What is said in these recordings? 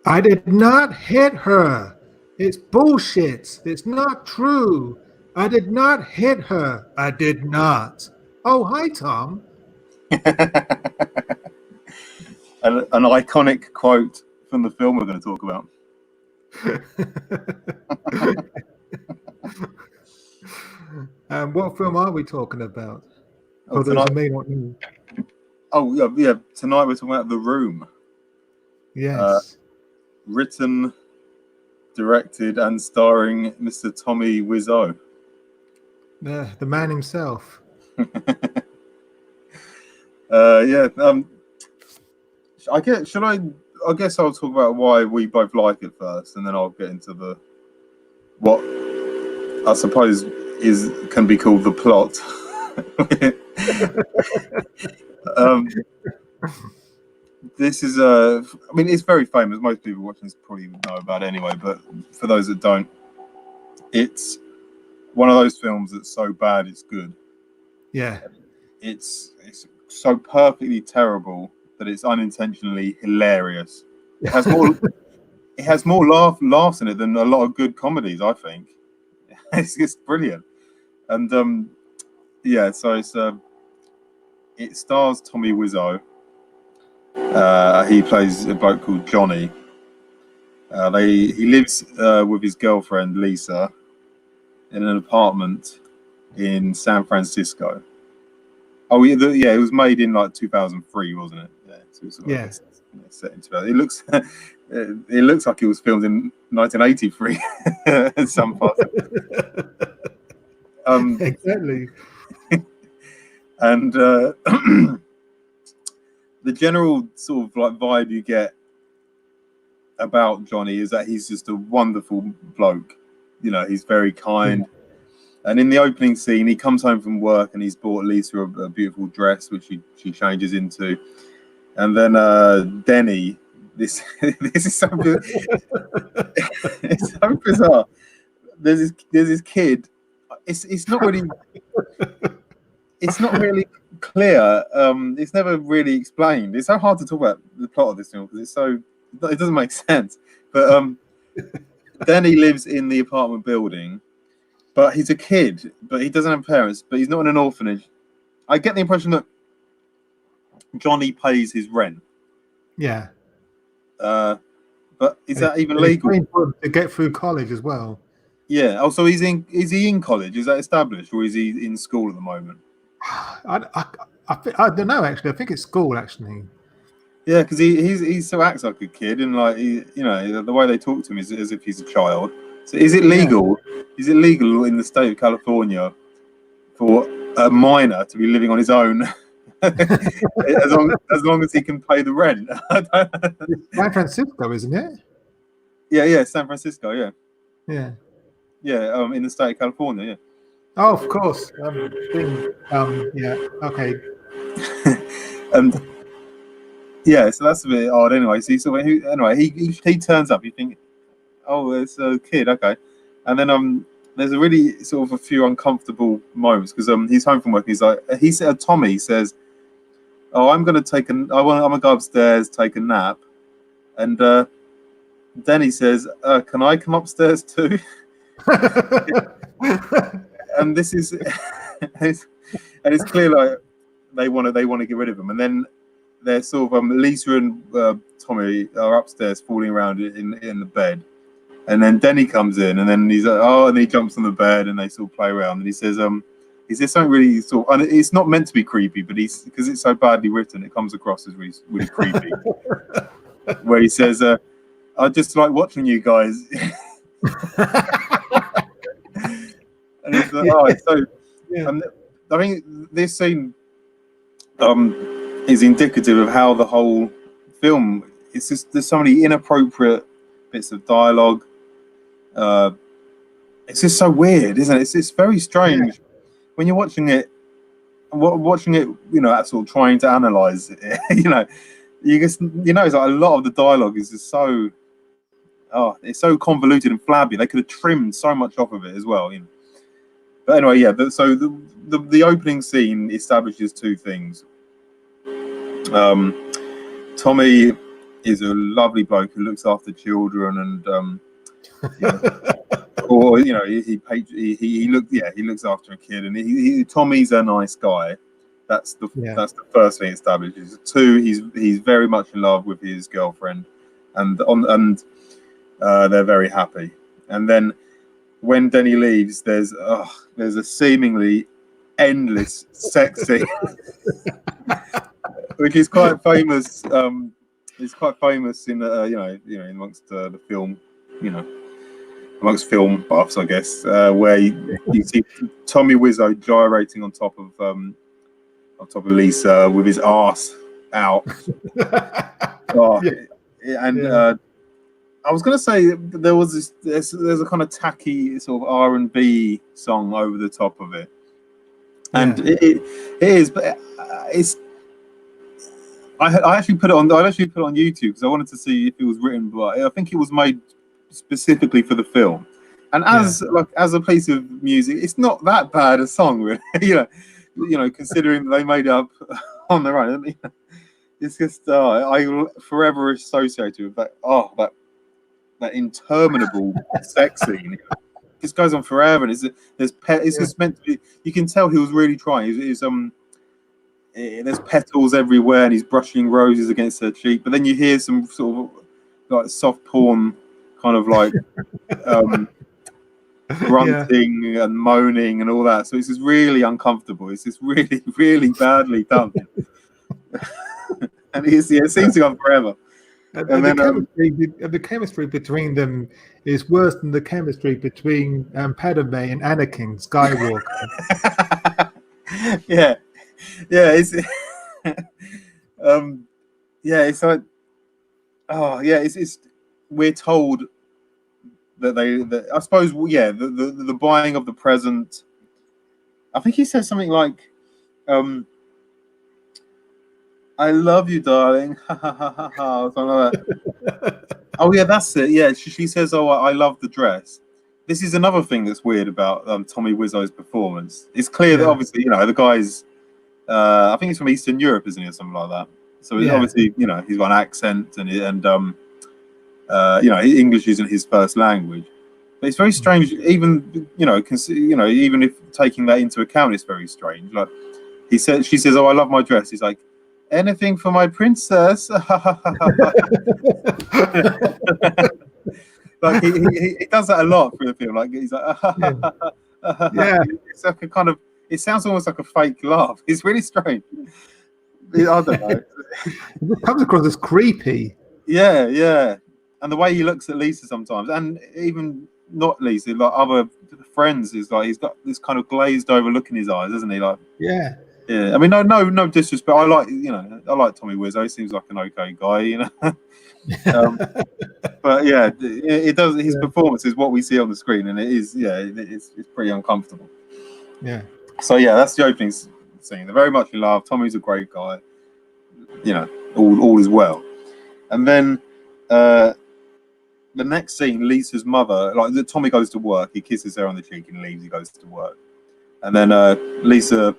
I did not hit her. It's bullshit. It's not true. I did not hit her. I did not. Oh, hi, Tom. An iconic quote from the film we're going to talk about. What film are we talking about? Oh, For those who may not know. Oh, yeah. Tonight we're talking about The Room. Yes. Written, directed, and starring Mr. Tommy Wiseau. The man himself. Yeah. I guess I'll talk about why we both like it first, and then I'll get into what I suppose can be called the plot. This is I mean, it's very famous. Most people watching this probably know about it anyway, but for those that don't, it's one of those films that's so bad it's good. Yeah. It's so perfectly terrible that it's unintentionally hilarious. It has more laughs in it than a lot of good comedies, I think. It's just brilliant. And yeah, so it stars Tommy Wiseau. He plays a bloke called Johnny. He lives with his girlfriend Lisa in an apartment in San Francisco. Oh yeah, it was made in like 2003, wasn't it? Yeah. So it's Yeah. Set in 2000. It looks like it was filmed in 1983 in some parts. Exactly. And the general sort of like vibe you get about Johnny is that he's just a wonderful bloke. You know, he's very kind. Yeah. And in the opening scene, he comes home from work and he's bought Lisa a beautiful dress, which she changes into. And then Denny, this is so good. It's so bizarre. There's this kid. It's not really clear. It's never really explained. It's so hard to talk about the plot of this film because it doesn't make sense. But Denny lives in the apartment building, but he's a kid, but he doesn't have parents, but he's not in an orphanage. I get the impression that Johnny pays his rent. Yeah. But is that even legal? To get through college as well. Yeah. Oh, so is he in college? Is that established, or is he in school at the moment? I don't know. Actually, I think it's school. Actually. Yeah, because he so acts like a kid, and like the way they talk to him is as if he's a child. So is it legal? Yeah. Is it legal in the state of California for a minor to be living on his own? as long as he can pay the rent. San Francisco, isn't it? Yeah, San Francisco, yeah. Yeah, in the state of California, yeah. Oh, of course. Yeah, okay. And yeah, so that's a bit odd. Anyway, so he turns up. You think, oh, it's a kid, okay, and then there's a really sort of a few uncomfortable moments because he's home from work. He's like, Tommy says, "Oh, I'm gonna go upstairs, take a nap," and Denny says, "Can I come upstairs too?" And this is, and it's clear like they want to get rid of him, and then they're sort of Lisa and Tommy are upstairs falling around in the bed, and then Denny comes in, and then he's like, oh, and he jumps on the bed, and they sort of play around, and he says, is there something really sort of, and it's not meant to be creepy, but because it's so badly written, it comes across as really, really creepy. Where he says, I just like watching you guys. And it's like, oh, it's so. Yeah. I think this scene is indicative of how the whole film. It's just there's so many inappropriate bits of dialogue. It's just so weird, isn't it? It's very strange when you're watching it. Sort of trying to analyze it. It's like a lot of the dialogue is just so. Oh, it's so convoluted and flabby. They could have trimmed so much off of it as well. But anyway, yeah. So the opening scene establishes two things. Tommy He's a lovely bloke who looks after children, and you know, or you know, he looks after a kid, and Tommy's a nice guy. That's the first thing established. Two, he's very much in love with his girlfriend, and they're very happy. And then when Denny leaves, there's a seemingly endless sex scene, which is quite famous. It's quite famous in amongst the film, amongst film buffs, I guess, where you see Tommy Wiseau gyrating on top of Lisa with his arse out. I was going to say there's a kind of tacky sort of R&B song over the top of it, and it is, but it's. I actually put it on YouTube because I wanted to see if it was written, but I think it was made specifically for the film. And as a piece of music, it's not that bad a song, really. Considering they made it up on their own. I mean, it's just I forever associated with that interminable sex scene. This goes on forever, and it's just meant to be. You can tell he was really trying. There's petals everywhere, and he's brushing roses against her cheek. But then you hear some sort of like soft porn, kind of like grunting and moaning and all that. So it's just really uncomfortable. It's just really, really badly done. And it seems to go on forever. The chemistry between them is worse than the chemistry between Padme and Anakin Skywalker. Yeah, it's it's like it's we're told that I suppose the buying of the present. I think he says something like, "I love you, darling." Ha ha ha ha ha. Something like that. Oh yeah, that's it. Yeah, she says, "Oh, I love the dress." This is another thing that's weird about Tommy Wiseau's performance. It's clear that obviously the guy's. I think he's from Eastern Europe, isn't he, or something like that? So obviously, he's got an accent, and English isn't his first language. But it's very strange, even even if taking that into account, it's very strange. Like she says, "Oh, I love my dress." He's like, "Anything for my princess." Like he does that a lot through the film. Like he's like, it's like a kind of. It sounds almost like a fake laugh. It's really strange. I don't know. It comes across as creepy. Yeah. And the way he looks at Lisa sometimes, and even not Lisa, like other friends, is like he's got this kind of glazed over look in his eyes, isn't he? Like yeah. I mean, no disrespect. I like Tommy Wiseau. He seems like an okay guy, but yeah, it does. His performance is what we see on the screen, and it is it's pretty uncomfortable. Yeah. So that's the opening scene. They're very much in love. Tommy's a great guy. All is well. And then the next scene, Lisa's mother, Tommy goes to work. He kisses her on the cheek and leaves. He goes to work. And then Lisa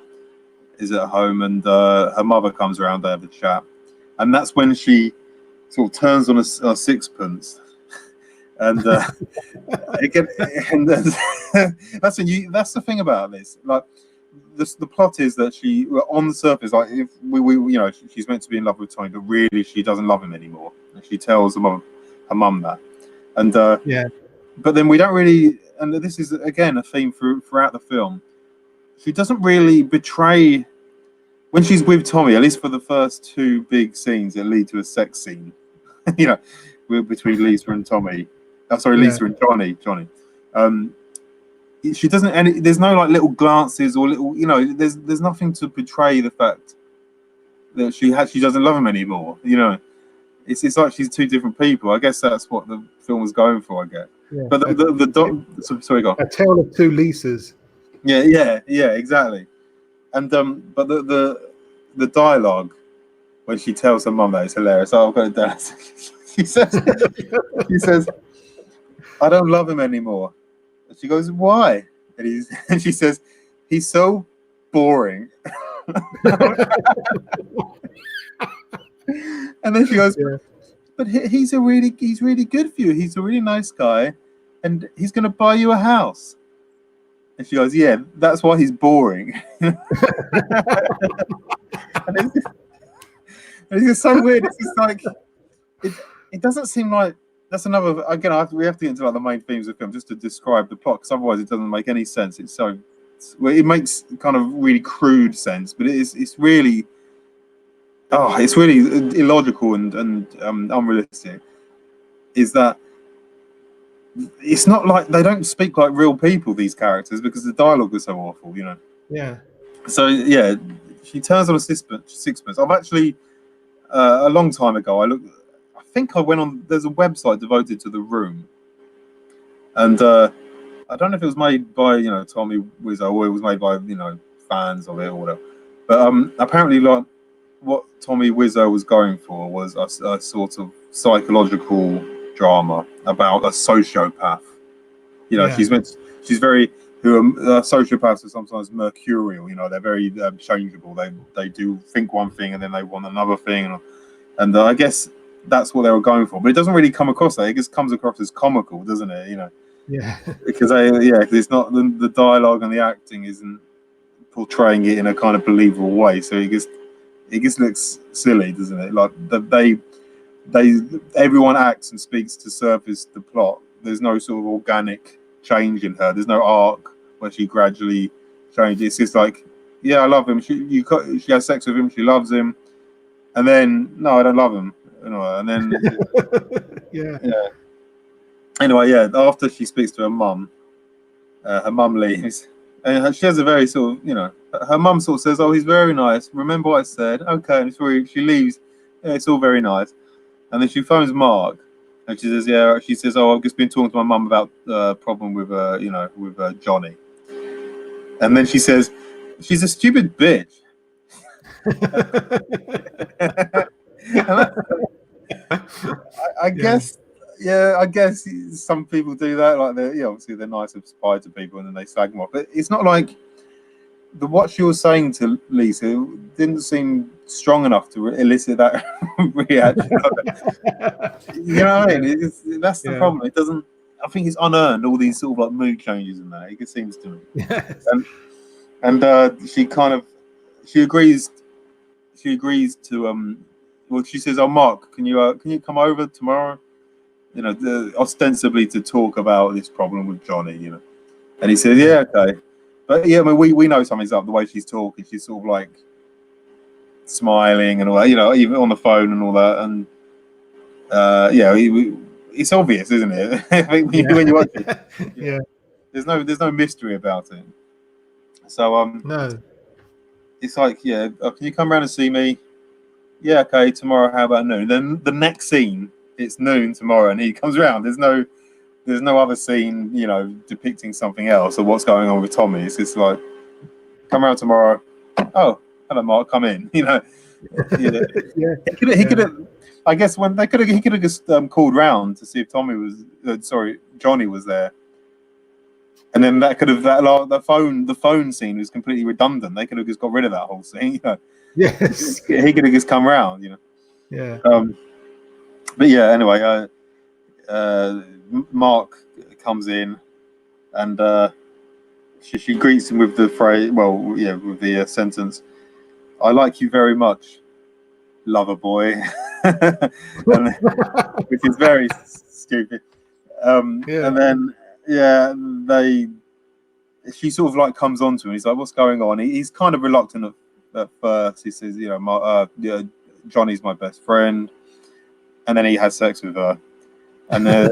is at home, and her mother comes around. They have a chat, and that's when she sort of turns on a sixpence. And again, and that's the thing about this. Like the plot is that she, on the surface, like if she's meant to be in love with Tommy, but really she doesn't love him anymore. And she tells her mum that, and but then we don't really. And this is again a theme throughout the film. She doesn't really betray when she's with Tommy. At least for the first two big scenes that lead to a sex scene, between Lisa and Tommy. Lisa and Johnny. She doesn't, and there's no like little glances or little, there's nothing to betray the fact that she doesn't love him anymore. It's like she's two different people. I guess that's what the film was going for. I guess. Yeah. But sorry, go on. A tale of two Lisas. Yeah, exactly. And but the dialogue when she tells her mum that is hilarious. I've got it down. She says, "I don't love him anymore." And she goes, "Why?" And she says, "He's so boring." And then she goes, but he's really good for you. He's a really nice guy, and he's going to buy you a house. And she goes, yeah, that's why he's boring. And it's just so weird. It's just like it doesn't seem like that's another. Again, we have to get into like the main themes of the film just to describe the plot, because otherwise it doesn't make any sense. It makes kind of really crude sense, but it's really illogical and unrealistic. Is that it's not like they don't speak like real people, these characters, because the dialogue is so awful, you know. Yeah. So yeah, she turns on a sixpence. I've actually a long time ago I think I went on. There's a website devoted to The Room, and I don't know if it was made by Tommy Wiseau or it was made by fans of it or whatever. But apparently, like what Tommy Wiseau was going for was a sort of psychological drama about a sociopath. She's very sociopaths are sometimes mercurial. They're very changeable. They do think one thing and then they want another thing, and I guess that's what they were going for. But it doesn't really come across that. It just comes across as comical, doesn't it? Yeah. Because it's not the dialogue and the acting isn't portraying it in a kind of believable way. So it just looks silly, doesn't it? Like everyone acts and speaks to surface the plot. There's no sort of organic change in her. There's no arc where she gradually changes. It's just like, yeah, I love him. She has sex with him. She loves him, and then no, I don't love him. And then yeah. Anyway, after she speaks to her mum leaves, and she has a very sort of, her mum sort of says, "Oh, he's very nice. Remember what I said?" Okay, and she leaves. Yeah, it's all very nice, and then she phones Mark, and she says, "Yeah." She says, "Oh, I've just been talking to my mum about the problem with Johnny," and then she says, "She's a stupid bitch." I guess. Yeah, I guess some people do that. Like obviously they're nice and pie to people, and then they slag them off. But it's not like what she was saying to Lisa didn't seem strong enough to elicit that reaction. You know what I mean? That's the problem. It doesn't. I think it's unearned. All these sort of like mood changes in that. It seems to me. Yes. And she agrees. She agrees to Well, she says, "Oh, Mark, can you come over tomorrow? Ostensibly to talk about this problem with Johnny, And he says, "Yeah, okay." But yeah, I mean, we know something's up. The way she's talking, she's sort of like smiling and all that, even on the phone and all that. And it's obvious, isn't it? I think when you watch it, yeah. There's no mystery about it. So No. it's like, can you come around and see me? Yeah, okay. Tomorrow, how about noon? Then the next scene, it's noon tomorrow, and he comes around. There's no other scene, depicting something else or what's going on with Tommy. It's just like, come around tomorrow. Oh, hello, Mark. Come in. He could have. I guess he could have just called round to see if Johnny was there, and then the phone scene was completely redundant. They could have just got rid of that whole scene. Yes. He could have just come round. Yeah. But yeah, anyway, Mark comes in, and she greets him with the phrase, with the sentence, "I like you very much, lover boy," which is very stupid. And then she sort of like comes on to him. He's like, "What's going on?" He's kind of reluctant at first. He says, Johnny's my best friend, and then he has sex with her, and this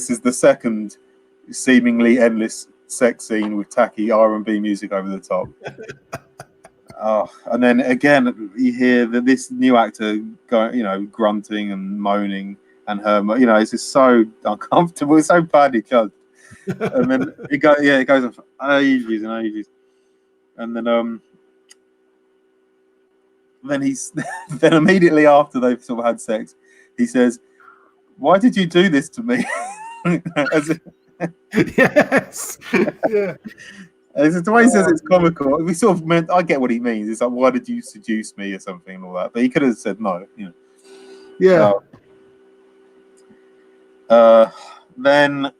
is the second seemingly endless sex scene with tacky R&B music over the top. And then again you hear that this new actor going, grunting and moaning, and her, it's just so uncomfortable. It's so badly judged. And then it goes on for ages and ages, and then he's then immediately after they've sort of had sex, he says, "Why did you do this to me?" Yes. Yeah. It's the way he says it's comical. We sort of meant, I get what he means. It's like, why did you seduce me or something and all that? But he could have said no, you know. Yeah. Then,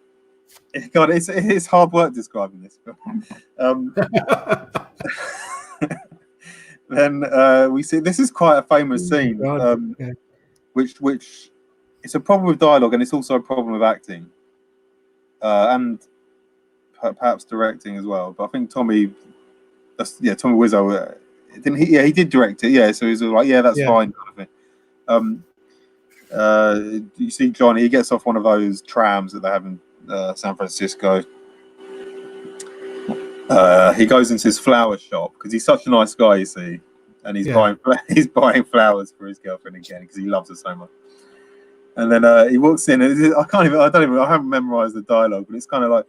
God, it's hard work describing this. Then we see this is quite a famous scene, which it's a problem with dialogue and it's also a problem with acting, and perhaps directing as well. But I think Tommy Wiseau, didn't he? Yeah, he did direct it. Yeah, so he was like, yeah, that's fine, kind of thing. You see Johnny, he gets off one of those trams that they have in San Francisco. He goes into his flower shop because he's such a nice guy, you see, and he's buying flowers for his girlfriend again because he loves her so much. And then he walks in, and I haven't memorized the dialogue, but it's kind of like,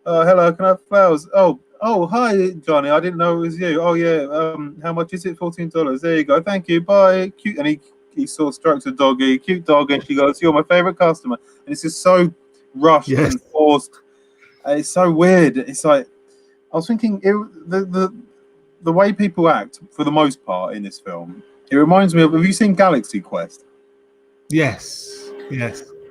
hello, can I have flowers? Oh, hi, Johnny. I didn't know it was you. Oh, yeah. How much is it? $14. There you go. Thank you. Bye. Cute. And he sort of strokes the doggy, cute dog, and she goes, "You're my favorite customer." And it's just so rushed and forced. It's so weird. It's like I was thinking the way people act for the most part in this film. It reminds me of. Have you seen Galaxy Quest? Yes.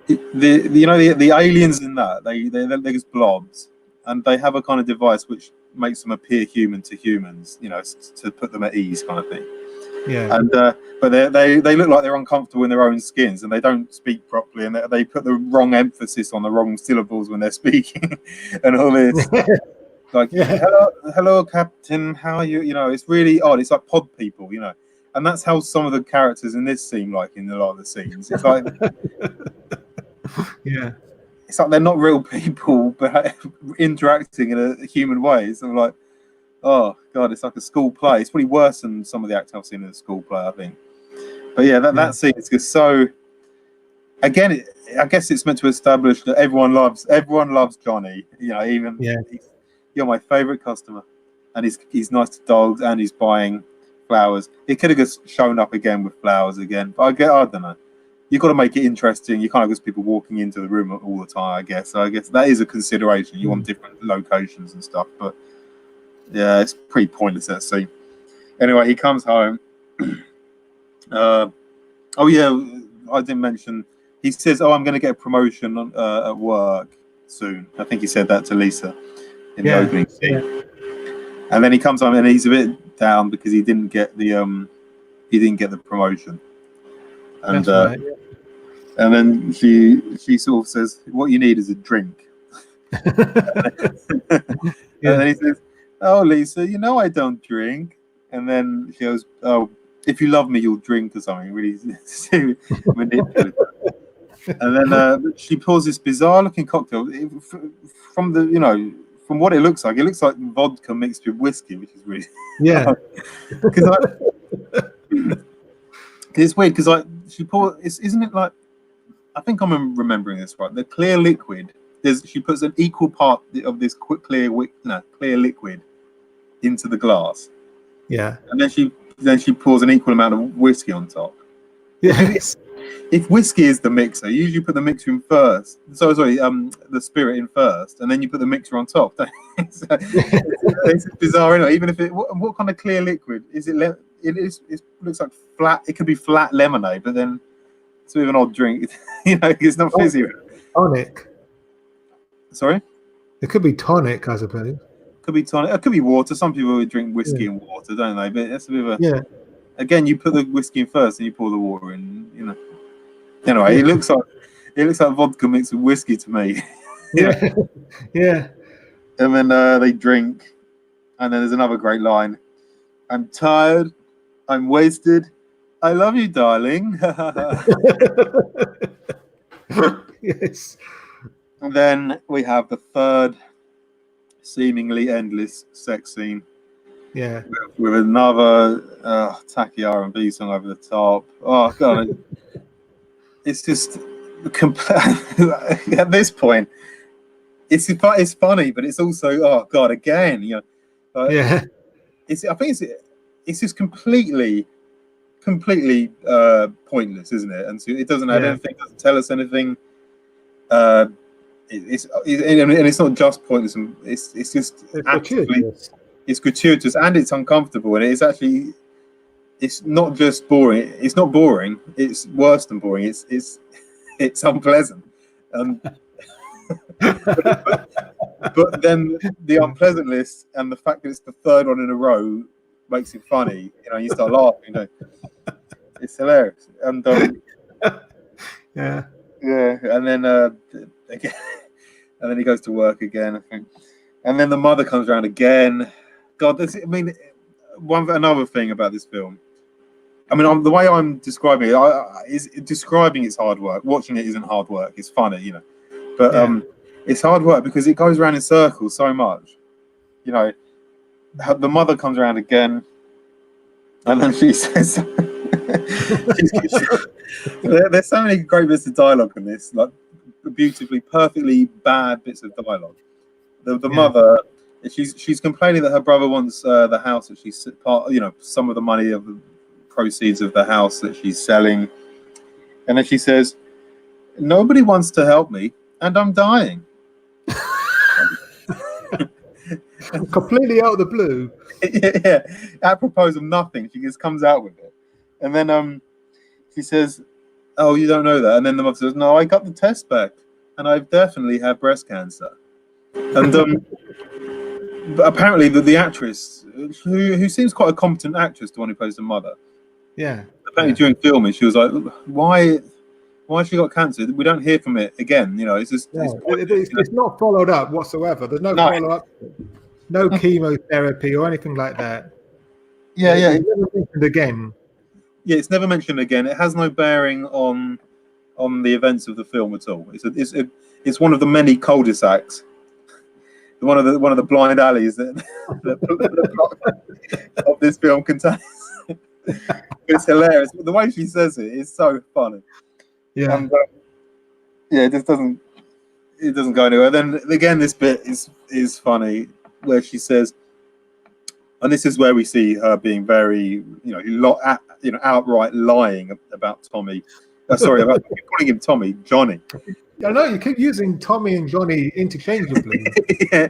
The aliens in that they're just blobs, and they have a kind of device which makes them appear human to humans, to put them at ease, kind of thing. Yeah. And but they look like they're uncomfortable in their own skins, and they don't speak properly, and they put the wrong emphasis on the wrong syllables when they're speaking, and all this. Like, hello, Captain. How are you? It's really odd. It's like pod people, and that's how some of the characters in this seem like in a lot of the scenes. It's like. Yeah, it's like they're not real people, but interacting in a human way. So I'm like, oh god, it's like a school play. It's probably worse than some of the acting I've seen in a school play, I think. But yeah, that scene is just so. Again, I guess it's meant to establish that everyone loves Johnny. You're my favorite customer, and he's nice to dogs, and he's buying flowers. He could have just shown up again with flowers again, but I don't know. You've got to make it interesting. You can't have just people walking into the room all the time, I guess. So I guess that is a consideration. You want different locations and stuff. But yeah, it's pretty pointless, that scene. Anyway, he comes home. Oh, yeah, I didn't mention. He says, I'm going to get a promotion at work soon. I think he said that to Lisa in the opening scene. Yeah. And then he comes home and he's a bit down because he didn't get the promotion. And right. And then she sort of says, "What you need is a drink." And then he says, "Oh, Lisa, I don't drink." And then she goes, "Oh, if you love me, you'll drink," or something really manipulative. And then she pours this bizarre-looking cocktail from what it looks like. It looks like vodka mixed with whiskey, which is really because it's weird because she pours. Isn't it like? I think I'm remembering this right. The clear liquid. She puts an equal part of this clear liquid into the glass. Yeah. And then she pours an equal amount of whiskey on top. Yes. If whiskey is the mixer, you usually put the mixer in first. The spirit in first, and then you put the mixer on top. It's bizarre, anyway. Even if what kind of clear liquid is it? It looks like flat. It could be flat lemonade, but then it's a bit of an odd drink. It's not fizzy. Tonic. Sorry? It could be tonic, I suppose. Could be tonic. It could be water. Some people would drink whiskey and water, don't they? But that's a bit of a Again, you put the whiskey in first, and you pour the water in. Anyway, it looks like vodka mixed with whiskey to me. Yeah. And then they drink, and then there's another great line. "I'm tired. I'm wasted. I love you, darling." Yes. And then we have the third seemingly endless sex scene. Yeah. With another tacky R&B song over the top. Oh god, it's just at this point. It's funny, but it's also oh god again. I think it's just completely pointless, isn't it? And so it doesn't add anything. Doesn't tell us anything. and it's not just pointless. And it's just It's actively, gratuitous. it's gratuitous and it's uncomfortable, and it's actually, it's not just boring. It's not boring. It's worse than boring. It's unpleasant. Um, but then the unpleasantness and the fact that it's the third one in a row makes it funny. You start laughing. It's hilarious. And Yeah. yeah, and then again, and then he goes to work again, I think. And then the mother comes around again. God, another thing about this film. I mean, the way I'm describing it is describing it's hard work. Watching it isn't hard work. It's funny, but it's hard work because it goes around in circles so much. The mother comes around again, and then she says, "There's so many great bits of dialogue in this, like beautifully, perfectly bad bits of dialogue." The mother, she's complaining that her brother wants the house that she's some of the money of the proceeds of the house that she's selling, and then she says, "Nobody wants to help me, and I'm dying." Completely out of the blue. Yeah, apropos of nothing, she just comes out with it, and then she says, "Oh, you don't know that," and then the mother says, "No, I got the test back, and I've definitely had breast cancer." And but apparently the actress, who seems quite a competent actress, the one who plays the mother, apparently during filming she was like, "Why has she got cancer? We don't hear from it again." It's just it's not followed up whatsoever. There's no follow-up, no chemotherapy or anything like that. It's never mentioned again. Yeah, it's never mentioned again. It has no bearing on the events of the film at all. It's one of the many cul-de-sacs, one of the blind alleys that the plot of this film contains. It's hilarious. The way she says it is so funny. Yeah. And, it just doesn't go anywhere. Then again, this bit is funny where she says, and this is where we see her being very, outright lying about Tommy. Sorry, about calling him Tommy, Johnny. I know you keep using Tommy and Johnny interchangeably. yeah,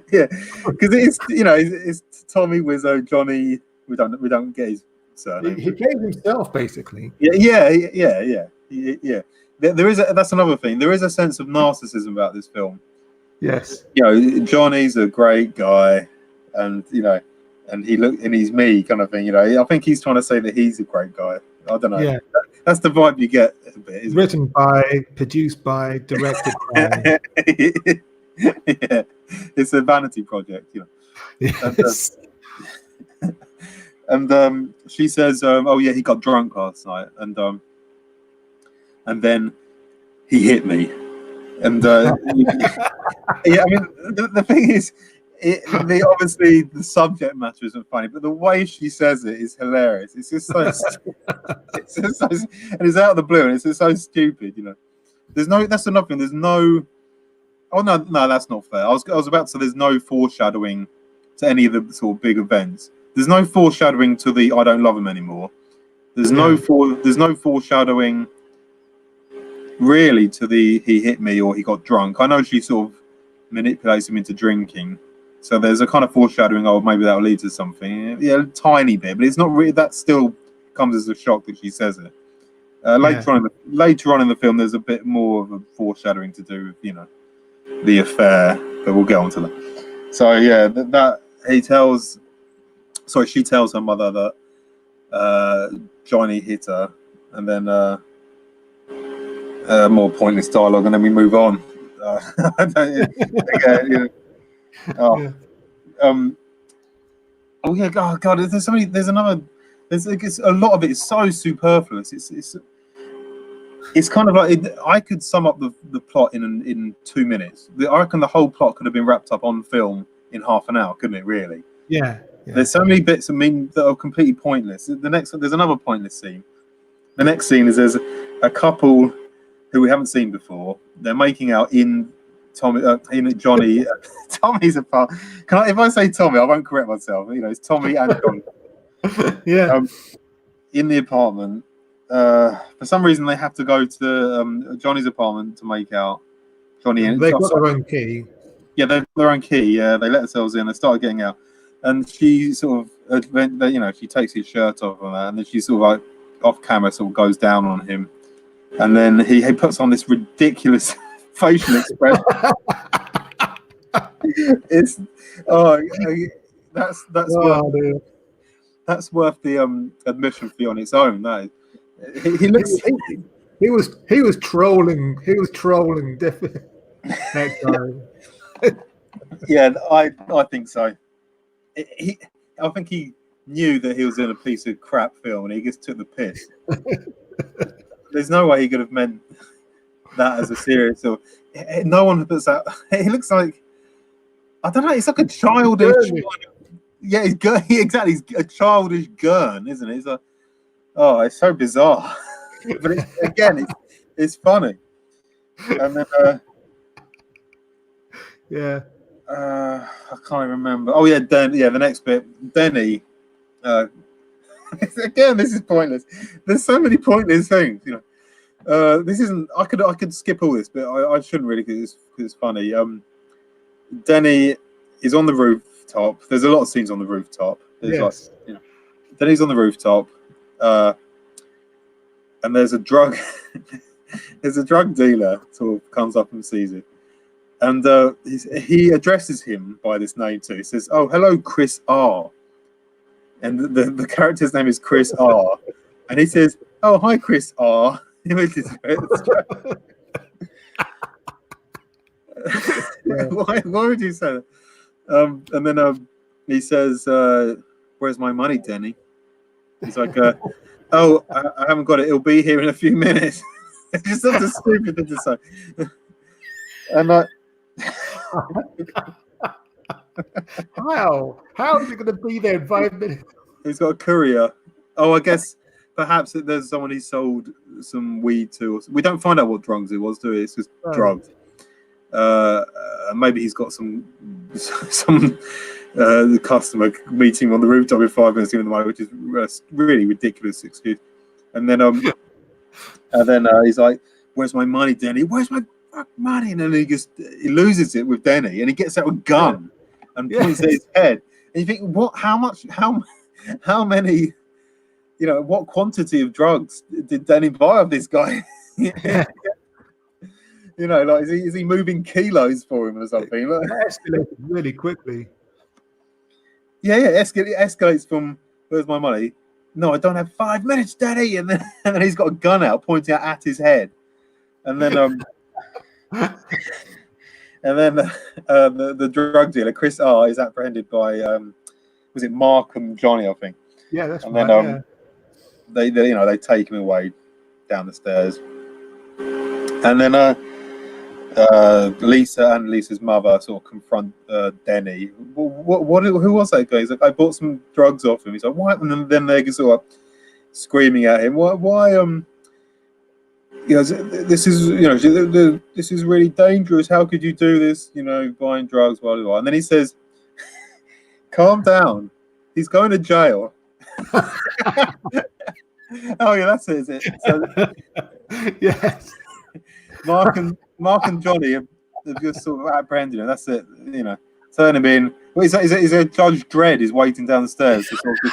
because it's Tommy Wizzo, Johnny. We don't get his surname. He plays himself basically. Yeah. That's another thing. There is a sense of narcissism about this film. Yes. Johnny's a great guy, and and he's me kind of thing. I think he's trying to say that he's a great guy. I don't know. Yeah. That's the vibe you get a bit. Written by, produced by, directed by. Yeah, it's a vanity project, Yes. And she says, "Oh yeah, he got drunk last night, and then he hit me." And I mean, the thing is, obviously the subject matter isn't funny, but the way she says it is hilarious. It's just so, and it's out of the blue, and it's just so stupid. That's another thing. There's no. Oh no, that's not fair. I was about to say there's no foreshadowing to any of the sort of big events. There's no foreshadowing to the "I don't love him anymore." There's no foreshadowing really to the "he hit me" or "he got drunk." I know she sort of manipulates him into drinking, so there's a kind of foreshadowing. Oh, maybe that'll lead to something. Yeah, a tiny bit, but it's not really. That still comes as a shock that she says it. Later on in the film, there's a bit more of a foreshadowing to do with the affair, but we'll get on to that. So yeah, she tells her mother that Johnny hit her, and then more pointless dialogue, and then we move on. Oh god, there's so many. There's a lot of it is so superfluous. It's kind of like I could sum up the plot in 2 minutes. I reckon the whole plot could have been wrapped up on film in half an hour, couldn't it? Really? Yeah. There's so many bits that are completely pointless. There's another pointless scene. The next scene is there's a couple who we haven't seen before. They're making out in Johnny. Tommy's a part. If I say Tommy, I won't correct myself. It's Tommy and Johnny. Yeah. In the apartment. For some reason, they have to go to Johnny's apartment to make out. Johnny and They got their own key. yeah, they've got their own key. Yeah, they let themselves in. They started getting out, and she sort of, she takes his shirt off and that, and then she sort of like off camera sort of goes down on him, and then he puts on this ridiculous facial expression. It's that's Oh, that's worth the admission fee on its own. That is. He looks. He was trolling. He was trolling that guy. Yeah, I think so. I think he knew that he was in a piece of crap film, and he just took the piss. There's no way he could have meant that as a serious. Or no one puts that. He looks like, I don't know. It's like a childish. Yeah, exactly. He's a childish gurn, isn't it? It's like, oh, it's so bizarre. But it's funny. And then I can't remember. Oh yeah, the next bit, Denny. Again, this is pointless. There's so many pointless things, you know. This isn't. I could skip all this, but I shouldn't really because it's funny. Denny is on the rooftop. There's a lot of scenes on the rooftop. There's Denny's on the rooftop, and there's a drug dealer sort of comes up and sees it, and he addresses him by this name too. He says, "Oh, hello, Chris R." And the character's name is Chris R. And he says, "Oh, hi, Chris R." Why would you say that? And then he says, "Where's my money, Denny?" He's like, "Oh, I haven't got it. It'll be here in a few minutes." It's just such a stupid thing to say. And How is it going to be there in 5 minutes? He's got a courier. Oh, I guess perhaps there's someone he sold some weed to. We don't find out what drugs it was, do we? It's just drugs. Maybe he's got some customer meeting on the rooftop in 5 minutes, giving the money, which is a really ridiculous excuse. And then he's like, "Where's my money, Denny? Where's my money?" And then he loses it with Denny, and he gets out a gun and points at his head. And you think, what? How many? You know, what quantity of drugs did Denny buy of this guy? Yeah. You know, like is he moving kilos for him or something? Like, that escalated really quickly. Yeah, escalates from, "Where's my money? No, I don't have 5 minutes, Daddy." And then he's got a gun out pointing at his head. And then the drug dealer Chris R is apprehended by was it Mark and Johnny, I think. Yeah, that's and right. Then they take him away down the stairs. And then Lisa and Lisa's mother sort of confront Denny. Who was that guy? He's like, "I bought some drugs off him." He's like, "What?" And then they're sort of screaming at him. Why this is really dangerous. How could you do this? You know, buying drugs, blah, blah, blah. And then he says, "Calm down. He's going to jail." Oh yeah, that's it, is it? So, yes. Mark and Johnny have just sort of apprehended him. That's it. You know, turn him in. Well, is a Judge Dredd is waiting down the stairs to sort of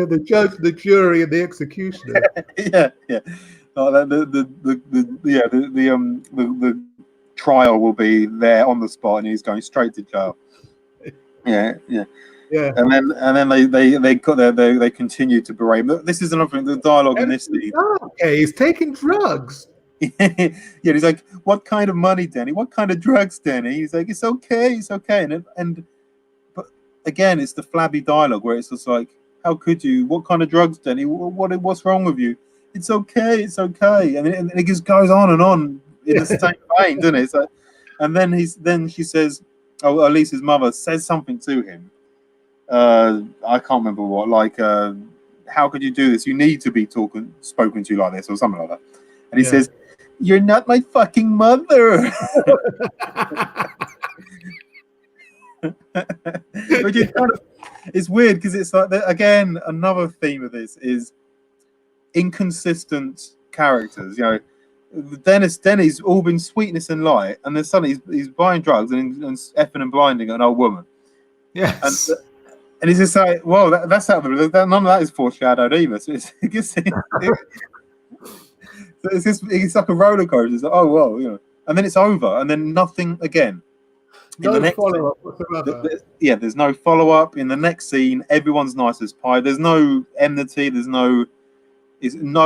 the judge, the jury, and the executioner. yeah. The trial will be there on the spot, and he's going straight to jail. Yeah. And then they continue to berate him. This is another thing. The dialogue in this scene. Okay, he's taking drugs. Yeah, he's like, "What kind of money, Denny? What kind of drugs, Denny?" He's like, "It's okay. But again, it's the flabby dialogue where it's just like, "How could you? What kind of drugs, Denny? What's wrong with you? It's okay. And it just goes on and on in the same vein, doesn't it? It's like, and then she says, Lisa's mother says something to him. I can't remember what. Like, "How could you do this? You need to be spoken to like this," or something like that. And he says, "You're not my fucking mother." Which is it's weird because it's like, again, another theme of this is inconsistent characters. You know, Denny's all been sweetness and light, and then suddenly he's buying drugs and effing and blinding an old woman. Yes. And he's just like, well, that's out of none of that is foreshadowed either. So it's like a roller coaster. It's like, oh well, and then it's over, and then nothing again. No follow-up whatsoever. There's no follow-up. In the next scene, everyone's nice as pie. There's no enmity. No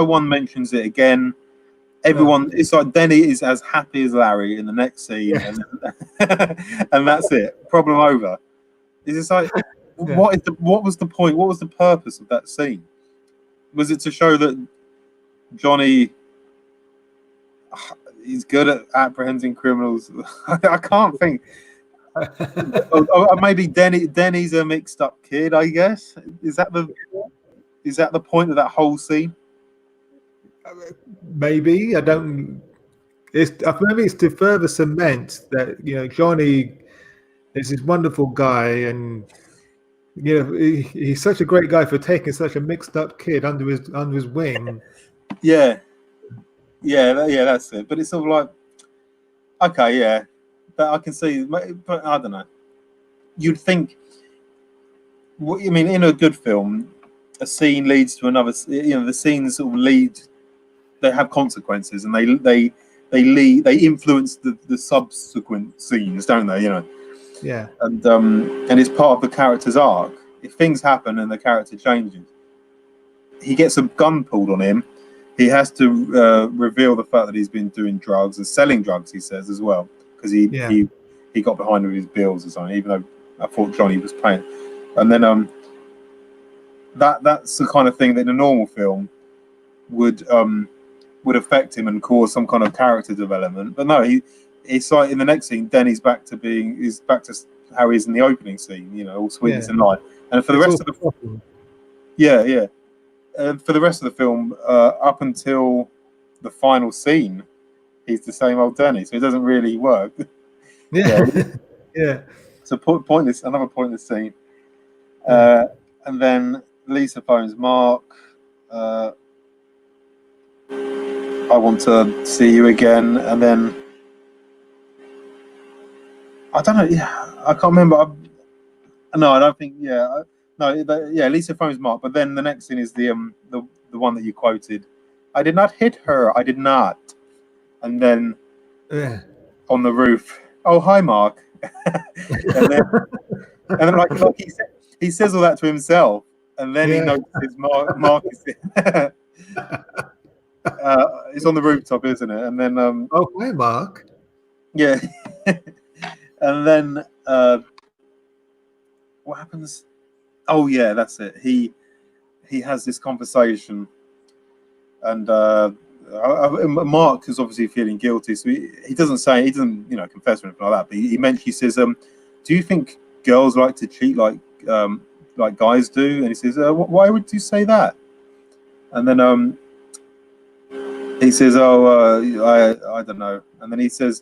one mentions it again. Everyone, it's like Denny is as happy as Larry in the next scene, and that's it. Problem over. It's just like, what was the point? What was the purpose of that scene? Was it to show that Johnny is good at apprehending criminals? I can't think. Maybe Denny's a mixed up kid, I guess. Is that the point of that whole scene? Maybe. I don't. Maybe it's to further cement that Johnny is this wonderful guy, and he's such a great guy for taking such a mixed up kid under his wing. Yeah, that's it. But it's sort of like, okay, yeah, but I can see, but I don't know. You'd think, I mean, in a good film, a scene leads to another. The scenes sort of lead. They have consequences, and they influence the subsequent scenes, don't they? Yeah. And it's part of the character's arc. If things happen and the character changes, he gets a gun pulled on him. He has to reveal the fact that he's been doing drugs and selling drugs. He says as well, because he got behind with his bills or something. Even though I thought Johnny was paying, and then that's the kind of thing that in a normal film would affect him and cause some kind of character development. But no, it's like in the next scene, Denny's back to how he is in the opening scene. All sweetness and light. And for the rest of the for the rest of the film, up until the final scene, he's the same old Denny. So it doesn't really work. Yeah. It's another pointless scene. And then Lisa phones Mark. I want to see you again, and then I don't know. Yeah, I can't remember. No, I don't think. Lisa phones Mark, but then the next thing is the one that you quoted. I did not hit her. I did not. And then on the roof. Oh, hi, Mark. and then like he says all that to himself, and then he notices Mark is. It's on the rooftop, isn't it? And then oh, hi, Mark. Yeah. And then what happens? Oh yeah, that's it. He has this conversation, and Mark is obviously feeling guilty, so he doesn't confess or anything like that. But he says, "Do you think girls like to cheat like guys do?" And he says, "Why would you say that?" And then he says, I don't know. And then he tells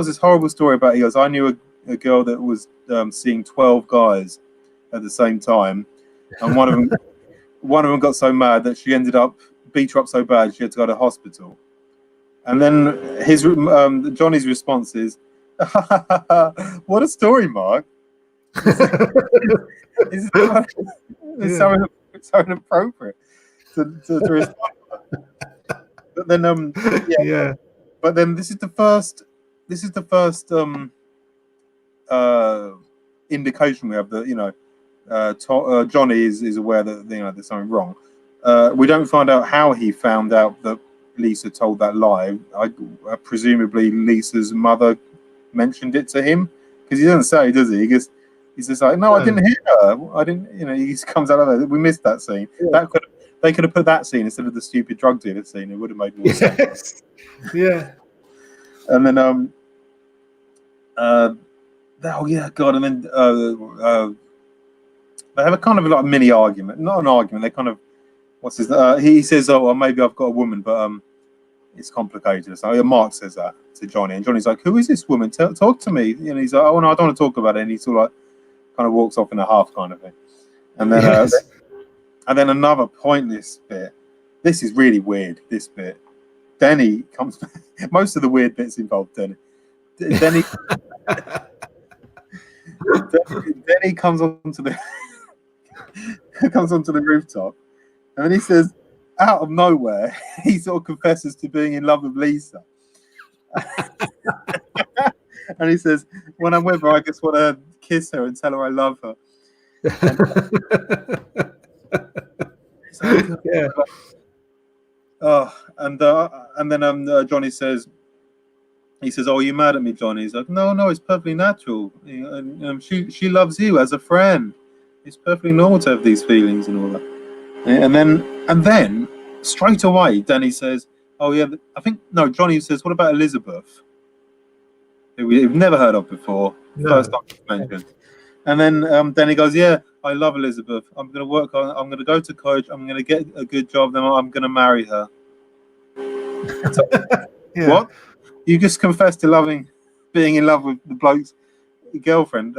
this horrible story about, he goes, I knew a girl that was seeing 12 guys at the same time. And one of them got so mad that she beat her up so bad she had to go to hospital. And then Johnny's response is, what a story, Mark. It's so inappropriate to respond. But then But then this is the first indication we have that Johnny is aware that there's something wrong. We don't find out how he found out that Lisa told that lie. Presumably Lisa's mother mentioned it to him, because he doesn't say, does he? He's just like, no, I didn't hit her. I didn't. He just comes out of there. We missed that scene. Yeah. They could have put that scene instead of the stupid drug dealer scene. It would have made more sense. Yeah. And then oh yeah, God, and then they have a kind of like mini argument. Not an argument. They kind of he says, oh, well, maybe I've got a woman, but it's complicated. So Mark says that to Johnny, and Johnny's like, who is this woman? Talk to me. He's like, oh no, I don't want to talk about it. And he sort of like kind of walks off in a half kind of thing. And then and then another pointless bit. This is really weird, this bit. Denny comes. Most of the weird bits involve Denny. Denny comes onto the rooftop, and then he says, out of nowhere, he sort of confesses to being in love with Lisa. And he says, when I'm with her, I just want to kiss her and tell her I love her. And, Yeah. And then Johnny says, he says, "Oh, are you mad at me, Johnny?" He's like, "No, it's perfectly natural. And she loves you as a friend. It's perfectly normal to have these feelings and all that." And then straight away, Danny says, "Oh yeah, I think no." Johnny says, "What about Elizabeth, who we've never heard of before? No. First time mentioned." And then Danny goes, "Yeah, I love Elizabeth. I'm going to work on. I'm going to go to college. I'm going to get a good job. Then I'm going to marry her." So, Yeah. what? You just confessed to being in love with the bloke's girlfriend,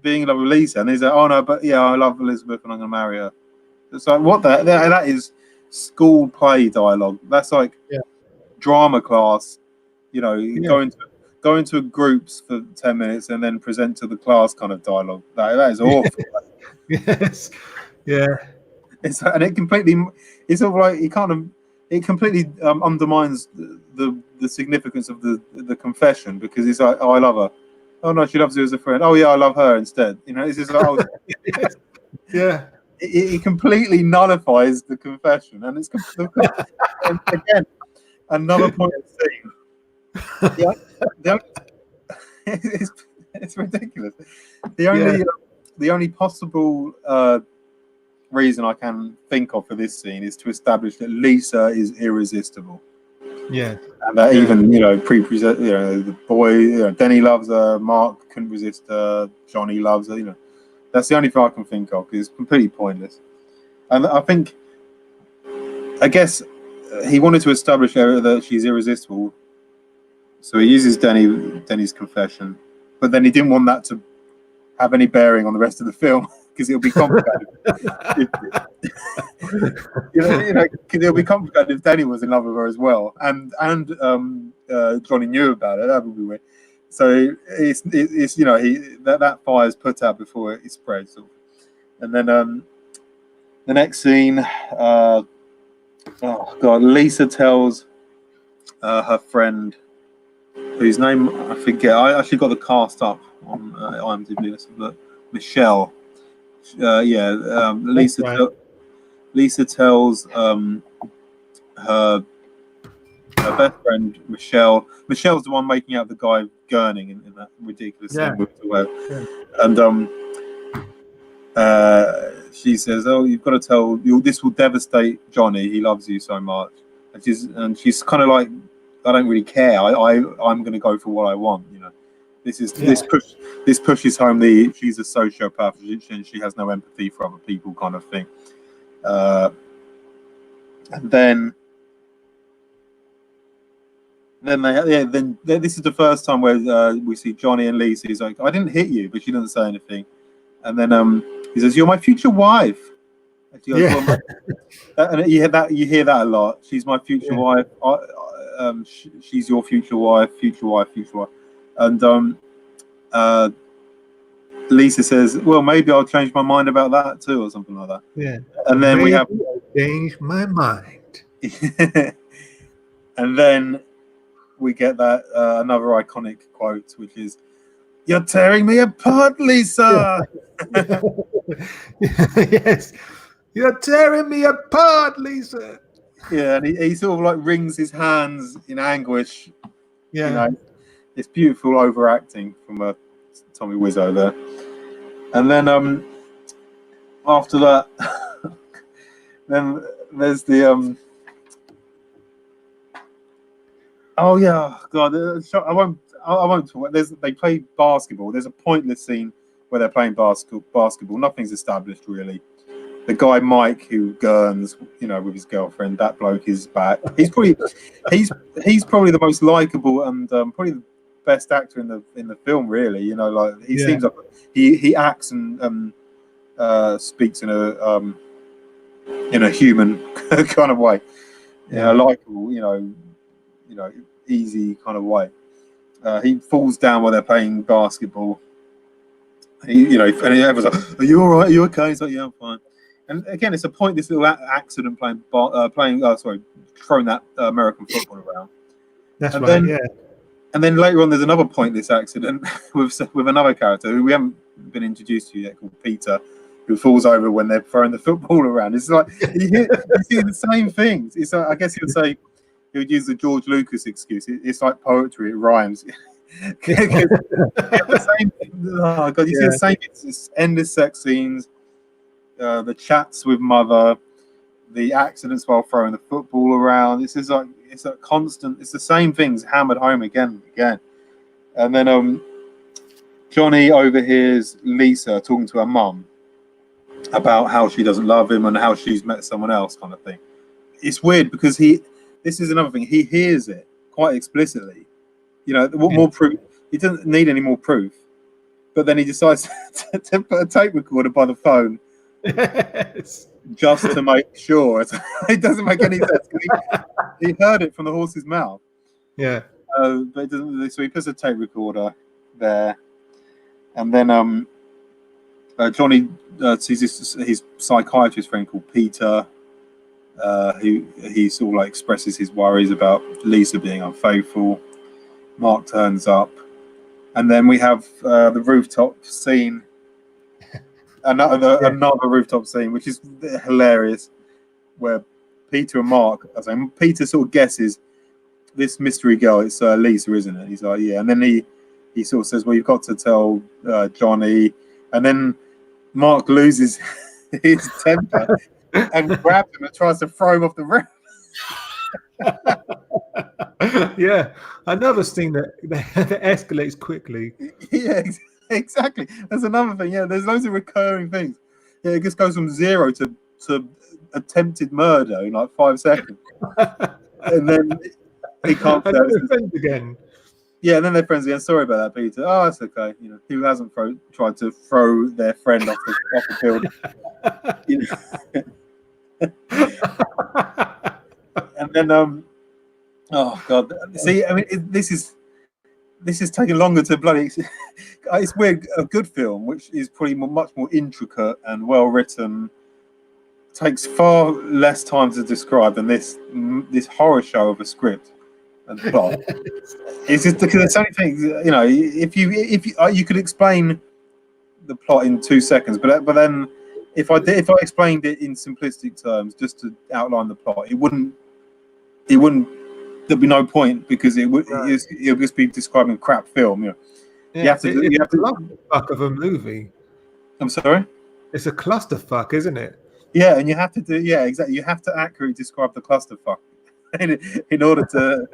being in love with Lisa, and he's like, "Oh no, but yeah, I love Elizabeth, and I'm going to marry her." It's like, what that is school play dialogue. That's like drama class, going to groups for 10 minutes and then present to the class kind of dialogue. That is awful. Yes. Yeah. It's sort of like it completely undermines the significance of the confession, because he's like, "Oh, I love her. Oh no, she loves you as a friend. Oh yeah, I love her instead." It's just like, Yeah. It completely nullifies the confession, and and again, another point of scene. It's ridiculous. The only possible reason I can think of for this scene is to establish that Lisa is irresistible. Yeah. And that even the boy, Denny loves her, Mark couldn't resist her, Johnny loves her. That's the only thing I can think of, because it's completely pointless. And I guess he wanted to establish that she's irresistible, so he uses Denny's confession, but then he didn't want that to have any bearing on the rest of the film, because it'll be complicated. Because it'll be complicated if Denny was in love with her as well, and Johnny knew about it. That would be weird. So it's that fire is put out before it spreads. And then the next scene, Lisa tells her friend, whose name I forget. I actually got the cast up on IMDb. But Michelle. Lisa. Right. Lisa tells her best friend Michelle. Michelle's the one making out the guy gurning in that ridiculous scene with the web. And she says, "Oh, you've got to tell. This will devastate Johnny. He loves you so much." And she's kind of like, "I don't really care. I'm going to go for what I want." This pushes home she's a sociopath and she has no empathy for other people kind of thing. And then this is the first time where we see Johnny and Lisa. He's like, "I didn't hit you," but she doesn't say anything. And then he says, "You're my future wife." And she goes, and you hear that a lot. "She's my future wife. She's your future wife. Future wife. Future wife." And Lisa says, "Well, maybe I'll change my mind about that too," or something like that. Yeah. And then maybe I'll change my mind. And then we get that another iconic quote, which is, "You're tearing me apart, Lisa." Yes. "You're tearing me apart, Lisa." Yeah, and he sort of like wrings his hands in anguish. Yeah. It's beautiful overacting from Tommy Wiseau there. And then after that, then there's the oh yeah, God, I won't talk. They play basketball. There's a pointless scene where they're playing basketball. Nothing's established really. The guy Mike who gurns, with his girlfriend, that bloke is back. He's probably the most likable and probably the best actor in the film. Really, he seems like he acts and speaks in a human kind of way. in a likable, easy kind of way. He falls down while they're playing basketball. And everyone's like, "Are you all right? Are you okay?" He's like, "Yeah, I'm fine." And again, it's a point. This little accident throwing that American football around. That's and right. then, And then later on, there's another pointless accident with another character who we haven't been introduced to yet, called Peter, who falls over when they're throwing the football around. It's like you see the same things. It's like, I guess he would use the George Lucas excuse. It's like poetry; it rhymes. The same. Oh God, you see the same. It's endless sex scenes, the chats with mother, the accidents while throwing the football around. It's a constant. It's the same things hammered home again and again. And then Johnny overhears Lisa talking to her mum about how she doesn't love him and how she's met someone else, kind of thing. It's weird because this is another thing. He hears it quite explicitly. What more proof? He doesn't need any more proof. But then he decides to put a tape recorder by the phone. Yes. Just to make sure. It doesn't make any sense. He heard it from the horse's mouth. Yeah. But it doesn't. So he puts a tape recorder there, and then Johnny sees his psychiatrist friend called Peter, who he sort of like expresses his worries about Lisa being unfaithful. Mark turns up, and then we have the rooftop scene. Another rooftop scene, which is hilarious, where Peter and Mark, Peter sort of guesses this mystery girl, it's Lisa, isn't it? He's like, yeah. And then he sort of says, well, you've got to tell Johnny. And then Mark loses his temper and grabs him and tries to throw him off the roof. Yeah, another scene that escalates quickly. Yeah, exactly. That's another thing. Yeah, there's loads of recurring things. Yeah, it just goes from 0 to attempted murder in like 5 seconds. And then he can't. They're friends again. Yeah, and then they're friends again. Sorry about that, Peter. Oh, that's okay. Who hasn't tried to throw their friend off the field? And then, oh God. See, I mean, this is taking longer to bloody. It's weird. A good film, which is probably much more intricate and well written, takes far less time to describe than this horror show of a script and plot. It's just because there's so many things. If you could explain the plot in 2 seconds, but then if I explained it in simplistic terms just to outline the plot, it wouldn't. There'd be no point because it would just be describing a crap film. You have to. It's a clusterfuck of a movie. I'm sorry. It's a clusterfuck, isn't it? Yeah, and you have to do. Yeah, exactly. You have to accurately describe the clusterfuck in order to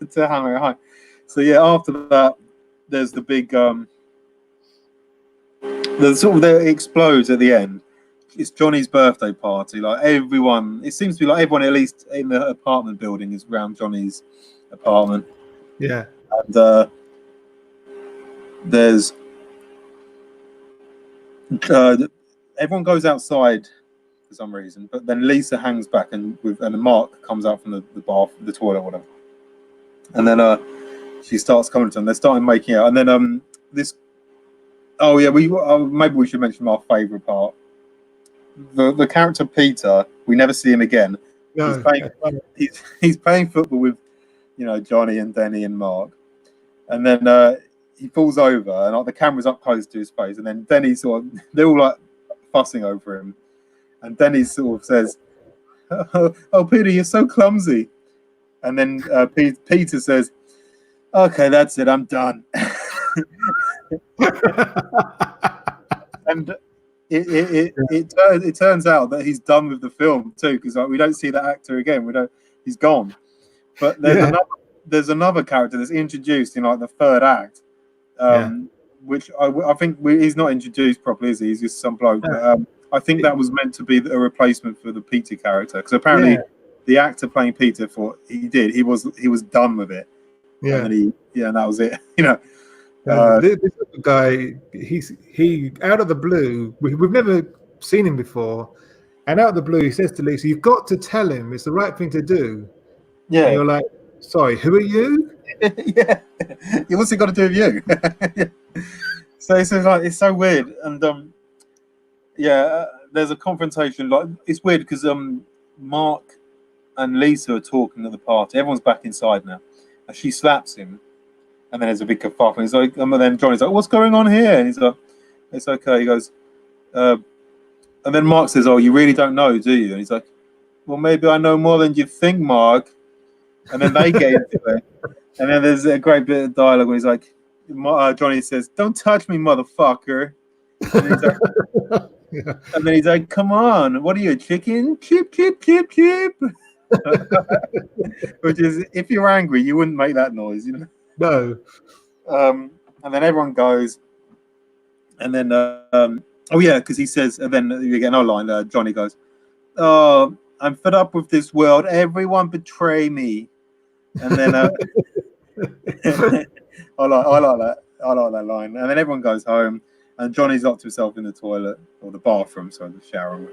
to hammer it high. So yeah, after that, there's the big. It explodes at the end. It's Johnny's birthday party. Like everyone, it seems to be like everyone, at least in the apartment building, is around Johnny's apartment. Yeah. And there's everyone goes outside for some reason, but then Lisa hangs back and Mark comes out from the toilet, or whatever. And then she starts coming to them. They're starting making out, and then this. Oh yeah, maybe we should mention our favourite part. The character Peter, we never see him again. No, he's playing football with, Johnny and Denny and Mark, and then he falls over and like the camera's up close to his face, and then Denny they're all like fussing over him, and Denny sort of says, "Oh Peter, you're so clumsy," and then Peter says, "Okay, that's it, I'm done." And it turns out that he's done with the film too, because we don't see that actor again. He's gone. But there's another character that's introduced in like the third act, which I think he's not introduced properly, is he? He's just some bloke. But, I think that was meant to be a replacement for the Peter character, because apparently the actor playing Peter he was done with it. Yeah, and that was it. This other guy, he out of the blue, we've never seen him before. And out of the blue, he says to Lisa, "You've got to tell him. It's the right thing to do." And Yeah, you're like, "Sorry, who are you?" yeah. What's it got to do with you? So it's so weird, and there's a confrontation. Like it's weird because Mark and Lisa are talking at the party. Everyone's back inside now, and she slaps him, and then there's a big kerfuffle. He's like, and then Johnny's like, "What's going on here?" And he's like, "It's okay." He goes, and then Mark says, "Oh, you really don't know, do you?" And he's like, "Well, maybe I know more than you think, Mark." And then they get into it, and then there's a great bit of dialogue where he's like, Johnny says, "Don't touch me, motherfucker." And he's like, Yeah. and then he's like, "Come on, what are you, a chicken? Chip, chip, chip, chip." Which is, if you're angry, you wouldn't make that noise, you know. No. And then everyone goes, and then oh yeah, because he says, and then you get another line. Johnny goes, "Oh, I'm fed up with this world. Everyone betray me." And then I like that. I like that line. And then everyone goes home, and Johnny's locked himself in the toilet or the bathroom, so the shower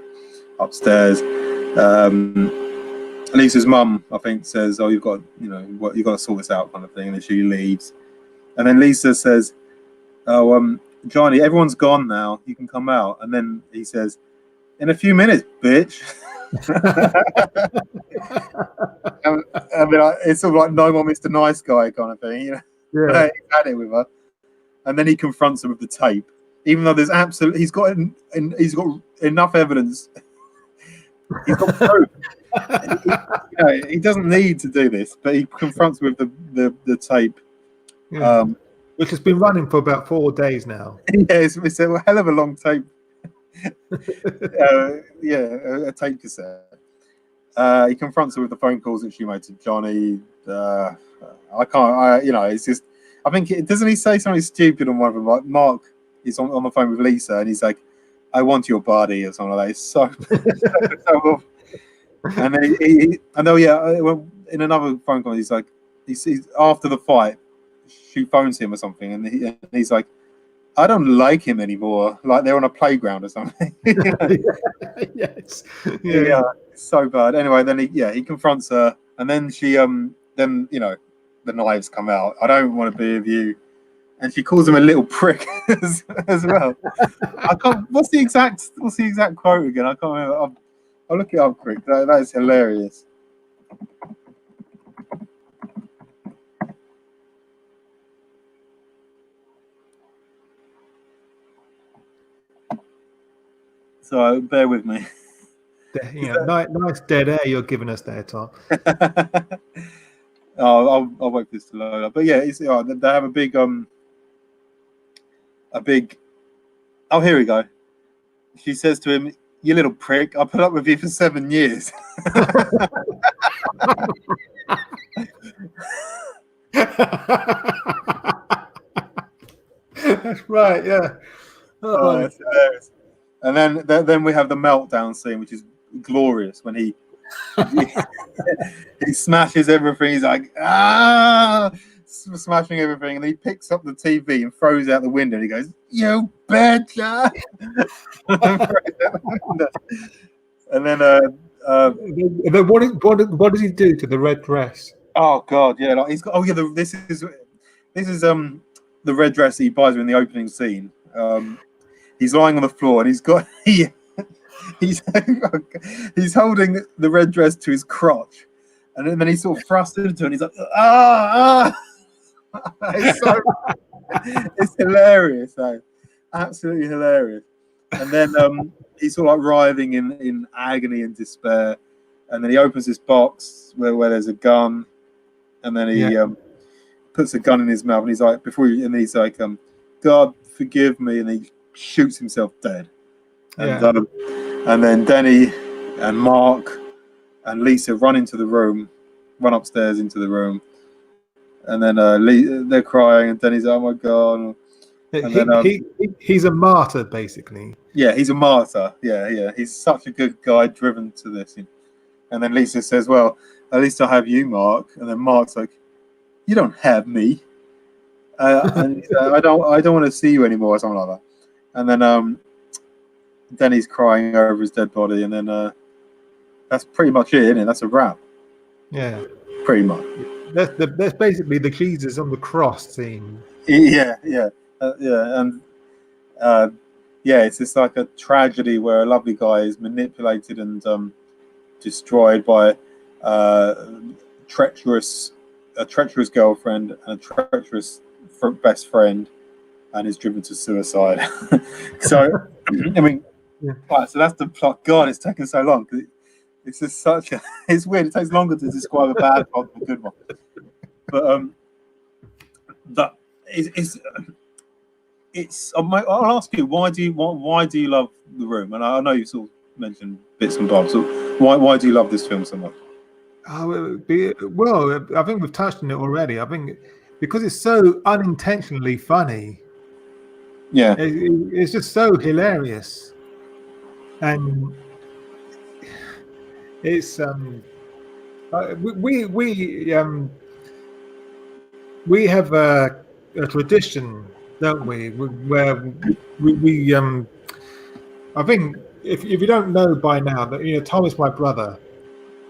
upstairs. Lisa's mum, I think, says, "Oh, you've got to sort this out," kind of thing, and then she leaves. And then Lisa says, "Oh, Johnny, everyone's gone now. You can come out." And then he says, "In a few minutes, bitch." I mean, it's sort of like no more Mr. Nice Guy kind of thing, you know. Yeah. He's had it with her, and then he confronts her with the tape, even though there's he's got enough evidence. He's got proof. He doesn't need to do this, but he confronts her with the tape. Yeah. Which has been running for about 4 days now. Yeah, it's a hell of a long tape. A tape cassette. He confronts her with the phone calls that she made to Johnny. It's just, I think, doesn't he say something stupid on one of them? Like Mark is on the phone with Lisa, and he's like, "I want your body," or something like that. It's so awful. And then in another phone call, he's like, he's after the fight, she phones him or something, and he's like, "I don't like him anymore." Like they're on a playground or something. Yes. Yeah, it's so bad. Anyway, then he confronts her, and then she then the knives come out. "I don't want to be with you," and she calls him a little prick as well. I can't. What's the exact quote again? I can't remember. I'll look it up quick. That is hilarious. So bear with me. Nice dead air you're giving us there, Tom. I'll wait for this to load up. But yeah, they have a big Oh, here we go. She says to him, "You little prick, I put up with you for 7 years." That's right, yeah. Oh, that's hilarious. And then we have the meltdown scene, which is glorious when he smashes everything. He's like, smashing everything, and he picks up the TV and throws it out the window. And he goes, "You betcha!" And then what does he do to the red dress? oh god, yeah, like he's got. Oh yeah, this is the red dress that he buys in the opening scene. He's lying on the floor, and he's got he's holding the red dress to his crotch, and then he's sort of thrust into it, and he's like, it's hilarious, though. Absolutely hilarious. And then he's sort of like writhing in agony and despair, and then he opens this box where there's a gun, and then he puts a gun in his mouth, and he's like, he's like, "God forgive me," and he shoots himself dead. And then Denny and Mark and Lisa run upstairs into the room, and then they're crying, and Denny's, "Oh my god!" And he's a martyr, basically. Yeah, he's a martyr. Yeah, he's such a good guy, driven to this. And then Lisa says, "Well, at least I have you, Mark." And then Mark's like, "You don't have me." And I don't want to see you anymore, or something like that. And then then he's crying over his dead body, and then that's pretty much it, isn't it? That's a wrap. Yeah, Pretty much. that's basically the Jesus on the cross scene. Yeah, and it's just like a tragedy where a lovely guy is manipulated and destroyed by a treacherous girlfriend and a treacherous best friend, and is driven to suicide. So, I mean, right, so that's the plot. God, it's taken so long. It's just such a. It's weird. It takes longer to describe a bad plot than a good one. But that it's. I'll ask you, why do you love The Room? And I know you sort of mentioned bits and bobs. So why do you love this film so much? Well, I think we've touched on it already. I think because it's so unintentionally funny. Yeah, It's just so hilarious, and it's we have a tradition, don't we? Where we I think if you don't know by now that Tom is my brother,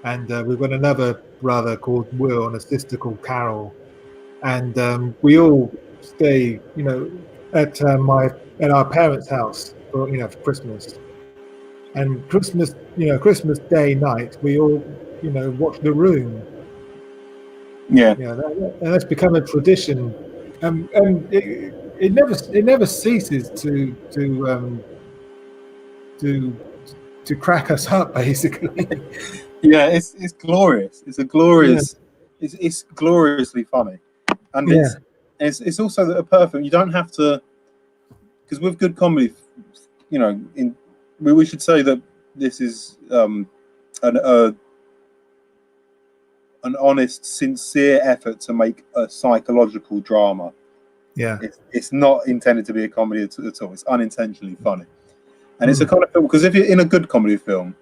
and we've got another brother called Will and a sister called Carol, and we all stay at our parents' house for for Christmas. And Christmas Day night, we all watch The Room. yeah, And that's become a tradition. And it never ceases to crack us up, basically. yeah. It's glorious. It's a glorious. Yeah. It's gloriously funny, and Yeah. it's also a perfect. You don't have to, because with good comedy, we should say that this is an honest, sincere effort to make a psychological drama. Yeah. It's not intended to be a comedy at all. It's unintentionally funny, and it's a kind of film because if you're in a good comedy film,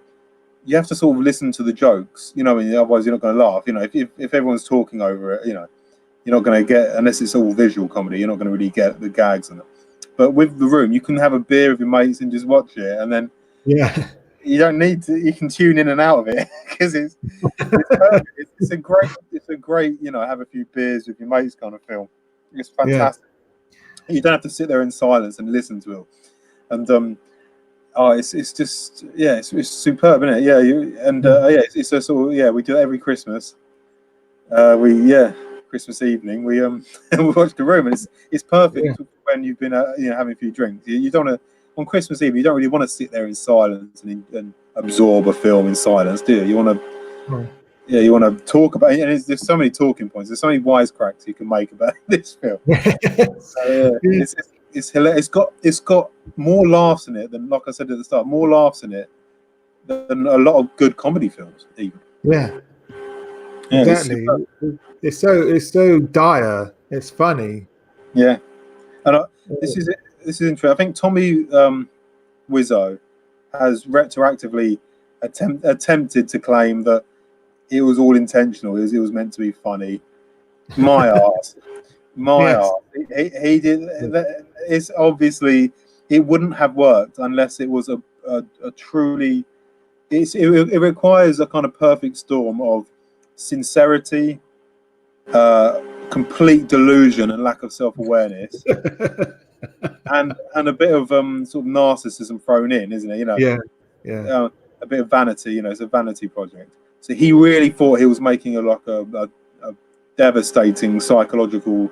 you have to sort of listen to the jokes, otherwise you're not going to laugh. If everyone's talking over it, you're not going to get, unless it's all visual comedy, you're not going to really get the gags in it. But with The Room, you can have a beer with your mates and just watch it, and then you don't need to. You can tune in and out of it because it's perfect. It's a great have a few beers with your mates kind of film. It's fantastic. You don't have to sit there in silence and listen to it, and it's just it's superb, isn't it? It's a sort of we do it every Christmas. Christmas evening we we watch The Room, and it's perfect when you've been having a few drinks. You don't want to on Christmas Eve. You don't really want to sit there in silence and absorb a film in silence, do you? You want to you want to talk about it, and there's so many talking points. There's so many wisecracks you can make about this film. So, it's hilarious. It's got more laughs in it than, like I said at the start, more laughs in it than a lot of good comedy films. Even. Yeah, exactly. It's so dire. It's funny. Yeah, and this is interesting. I think Tommy Wiseau has retroactively attempted to claim that it was all intentional. It was meant to be funny. My arse. He did. It's obviously it wouldn't have worked unless it was a truly. It requires a kind of perfect storm of sincerity, complete delusion and lack of self-awareness, and a bit of sort of narcissism thrown in, isn't it? A bit of vanity. It's a vanity project. So he really thought he was making a devastating psychological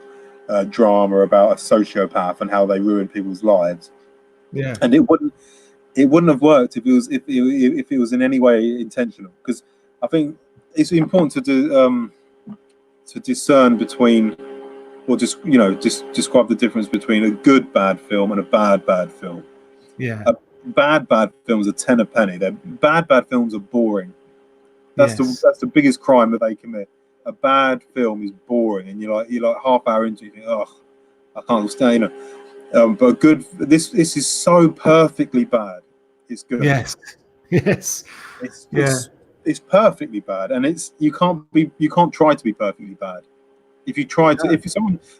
drama about a sociopath and how they ruin people's lives. Yeah, and it wouldn't have worked if it was in any way intentional. Because I think it's important to discern between, or just describe the difference between a good bad film and a bad film. Yeah, bad films are 10 a penny. Bad films are boring. That's the biggest crime that they commit. A bad film is boring, and you're like half hour into it, you think, oh, I can't stand. But a good. This is so perfectly bad. It's good. Yes. It's perfectly bad, and you can't try to be perfectly bad. If you try to,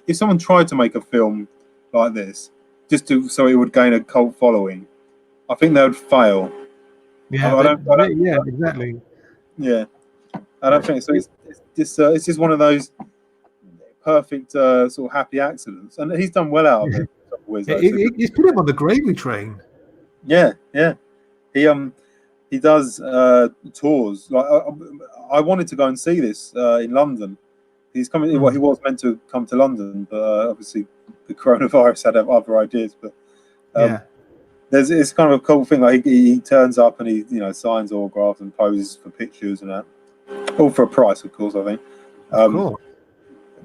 if someone tried to make a film like this so it would gain a cult following, I think they would fail. Yeah, I don't, yeah, exactly. yeah, I don't think so. It's just one of those perfect sort of happy accidents, and he's done well out of it. He's put him on the gravy train. Yeah, yeah. He does tours. Like I wanted to go and see this in London. He's coming. Well, he was meant to come to London, but obviously the coronavirus had other ideas. But Yeah. it's kind of a cool thing. Like he turns up and he signs autographs and poses for pictures and that, all for a price, of course. I think. Of course.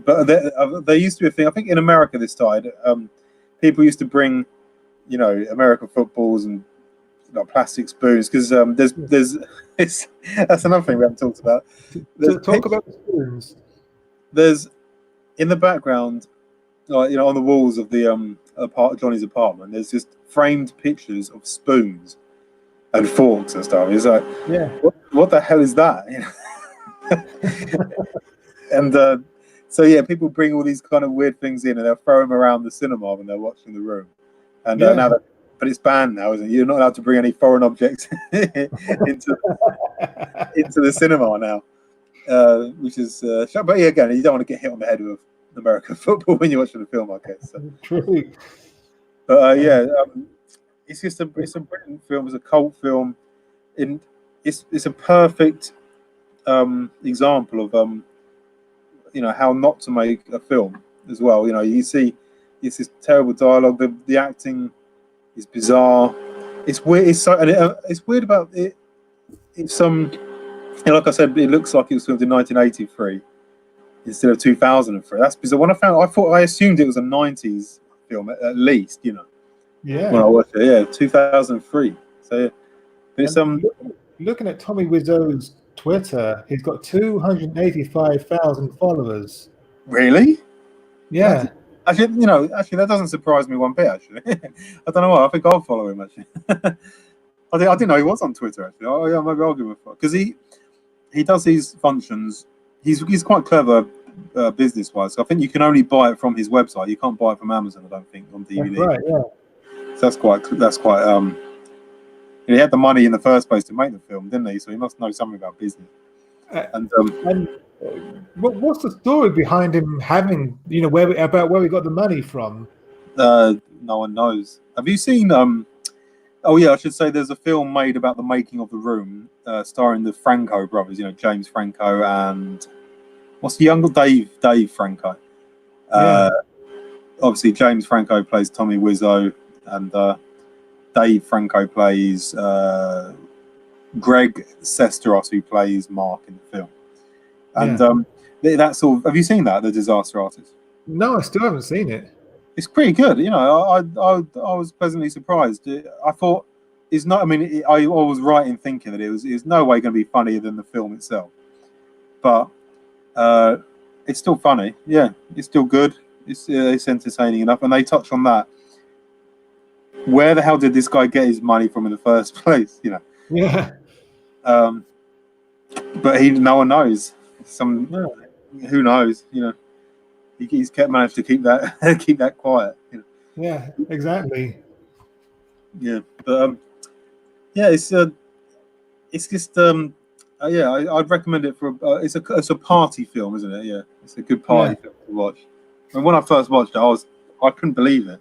But there used to be a thing. I think in America this started. People used to bring, American footballs and plastic spoons because that's another thing we haven't talked about. To talk about the spoons. There's in the background, on the walls of the Johnny's apartment. There's just framed pictures of spoons and forks and stuff. It's like, yeah, what the hell is that? And so yeah, people bring all these kind of weird things in and they'll throw them around the cinema when they're watching the room. And but it's banned now, isn't it? You're not allowed to bring any foreign objects into the cinema now, which is. But yeah, again, you don't want to get hit on the head with American football when you're watching the film, I guess. So. True. But it's just a brilliant film. It's a cult film, and it's a perfect example of how not to make a film as well. You see it's this terrible dialogue. The acting is bizarre. It's weird. It's weird about it. It's like I said, it looks like it was filmed in 1983 instead of 2003. That's bizarre. When I assumed it was a 90s film at least. Yeah. When I watched it, yeah, 2003. So it's looking at Tommy Wiseau's Twitter, he's got 285,000 followers. Really? Yeah. Actually, that doesn't surprise me one bit. Actually, I don't know why. I think I'll follow him. Actually, I didn't know he was on Twitter. Actually, oh yeah, maybe I'll give him a follow because he does these functions. He's quite clever business wise. So I think you can only buy it from his website. You can't buy it from Amazon. I don't think on DVD. That's right. Yeah. So that's quite. He had the money in the first place to make the film, didn't he? So he must know something about business. And what's the story behind him having, where we got the money from? No one knows. Have you seen? Oh yeah, I should say there's a film made about the making of The Room, starring the Franco brothers. James Franco and what's the younger Dave Franco. Obviously, James Franco plays Tommy Wiseau, and Dave Franco plays Greg Sesteros, who plays Mark in the film. And that's all. Have you seen that, The Disaster Artist? No, I still haven't seen it. It's pretty good. I was pleasantly surprised. I thought it's not. I mean, I was right in thinking that it was no way going to be funnier than the film itself, but it's still funny. Yeah, it's still good. It's entertaining enough, and they touch on that. Where the hell did this guy get his money from in the first place? Yeah. But no one knows. Who knows? He's managed to keep that quiet. Yeah, exactly. Yeah, but it's just I'd recommend it for. It's a party film, isn't it? Yeah, it's a good party film to watch. And when I first watched it, I couldn't believe it.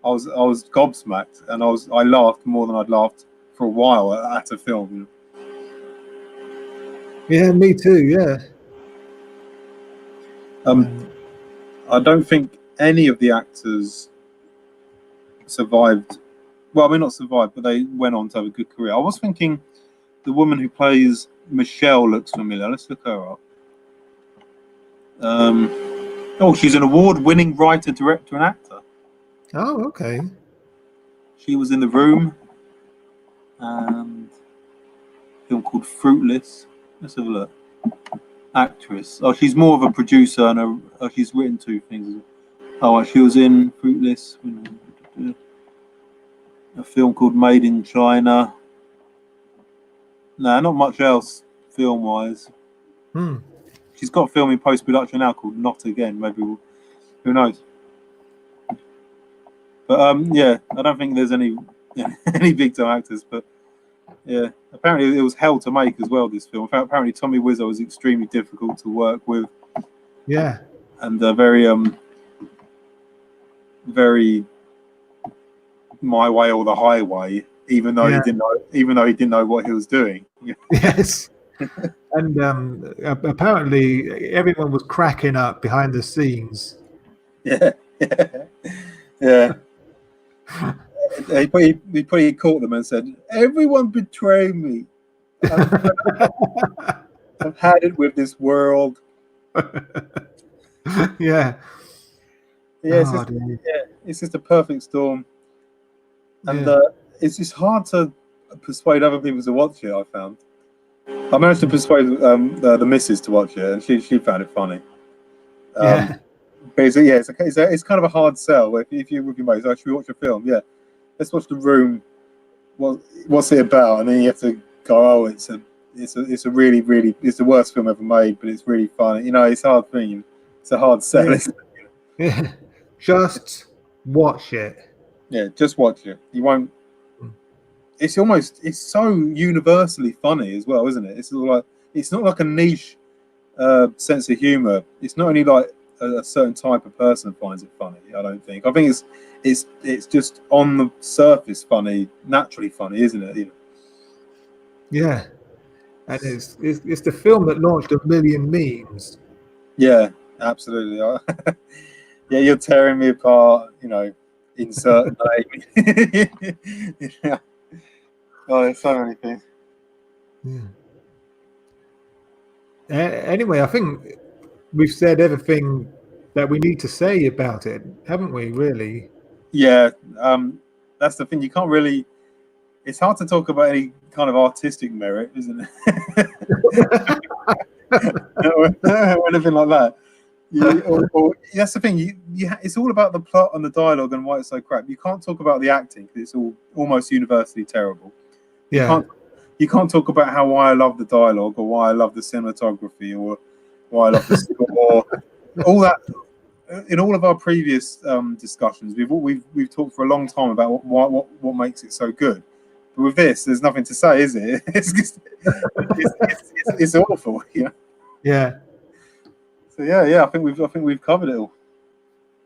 I was gobsmacked, and I laughed more than I'd laughed for a while at a film. Yeah, me too. Yeah. I don't think any of the actors survived. Well, I mean, not survived, but they went on to have a good career. I was thinking the woman who plays Michelle looks familiar. Let's look her up. She's an award-winning writer, director, and actor. Oh, okay. She was in The Room and a film called Fruitless. Let's have a look. Actress. Oh, she's more of a producer and she's written two things. Oh, she was in Fruitless. A film called Made in China. Nah, not much else film-wise. She's got a film in post-production now called Not Again. Maybe who knows? But I don't think there's any any big time actors, but yeah, apparently it was hell to make as well. This film. Apparently Tommy Wiseau was extremely difficult to work with, Yeah. and very my way or the highway. Even though Yeah. even though he didn't know what he was doing. Yes. And apparently everyone was cracking up behind the scenes. Yeah, yeah. He caught them and said, "Everyone betrayed me. I've had it with this world." Yeah. Yeah, Oh, dear. it's just a perfect storm, and Yeah. it's just hard to persuade other people to watch it. I found I managed to persuade the missus to watch it, and she found it funny. Yeah. But it's kind of a hard sell if you're with your mates. Should we watch a film? Yeah, let's watch The Room. What's it about? And then you have to go, oh, it's a really it's the worst film ever made, but it's really funny. It's a hard thing. It's a hard sell. Yeah. Yeah. Just watch it. Yeah, just watch it. You won't. It's so universally funny as well, isn't it? It's not like a niche sense of humor. It's not only like a certain type of person finds it funny. I don't think. I think it's just on the surface funny, naturally funny, isn't it? Yeah. And it's the film that launched 1 million memes. Yeah, absolutely. Yeah, you're tearing me apart. Insert name. Yeah. Oh, there's so many things. Yeah. Anyway, I think we've said everything that we need to say about it, haven't we? Really? Yeah, that's the thing. You can't really. It's hard to talk about any kind of artistic merit, isn't it? Or anything like that. That's the thing. It's all about the plot and the dialogue and why it's so crap. You can't talk about the acting because it's all almost universally terrible. Yeah. You can't talk about why I love the dialogue or why I love the cinematography or why I love the score. All that. In all of our previous discussions, we've talked for a long time about what makes it so good. But with this, there's nothing to say, is it? It's awful. Yeah. So yeah, I think we've covered it all.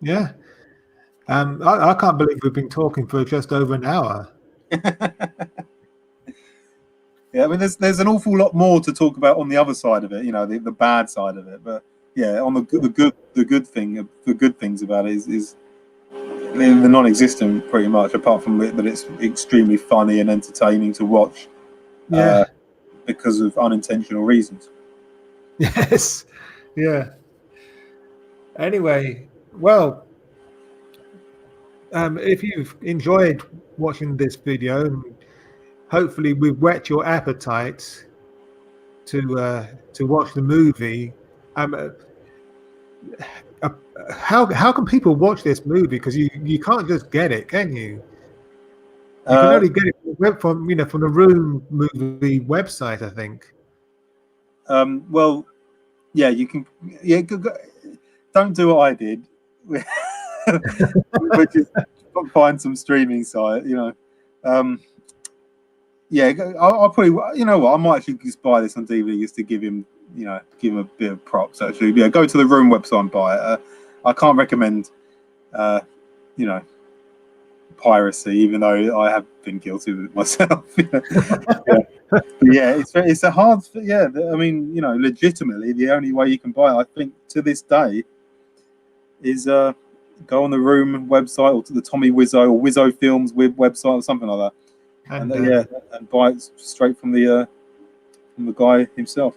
Yeah. I can't believe we've been talking for just over an hour. Yeah, I mean, there's an awful lot more to talk about on the other side of it. The bad side of it. But yeah, on the good things about it is they're non-existent pretty much. Apart from that, it's extremely funny and entertaining to watch. Yeah. Because of unintentional reasons. Yes. Yeah. Anyway, well, if you've enjoyed watching this video, hopefully we've whet your appetite to watch the movie. How can people watch this movie? Because you can't just get it, can you? You can only get it from the Room movie website, I think. Well, yeah, you can. Yeah, don't do what I did, which is find some streaming site. Yeah, I'll probably. You know what? I might actually just buy this on DVD just to give him a bit of props. Actually, yeah, go to the Room website and buy it. I can't recommend, piracy, even though I have been guilty of it myself. Yeah, it's a hard. Yeah, I mean, legitimately, the only way you can buy it, I think, to this day, is go on the Room website or to the Tommy Wiseau or Wiseau Films website or something like that, and buy it straight from the guy himself.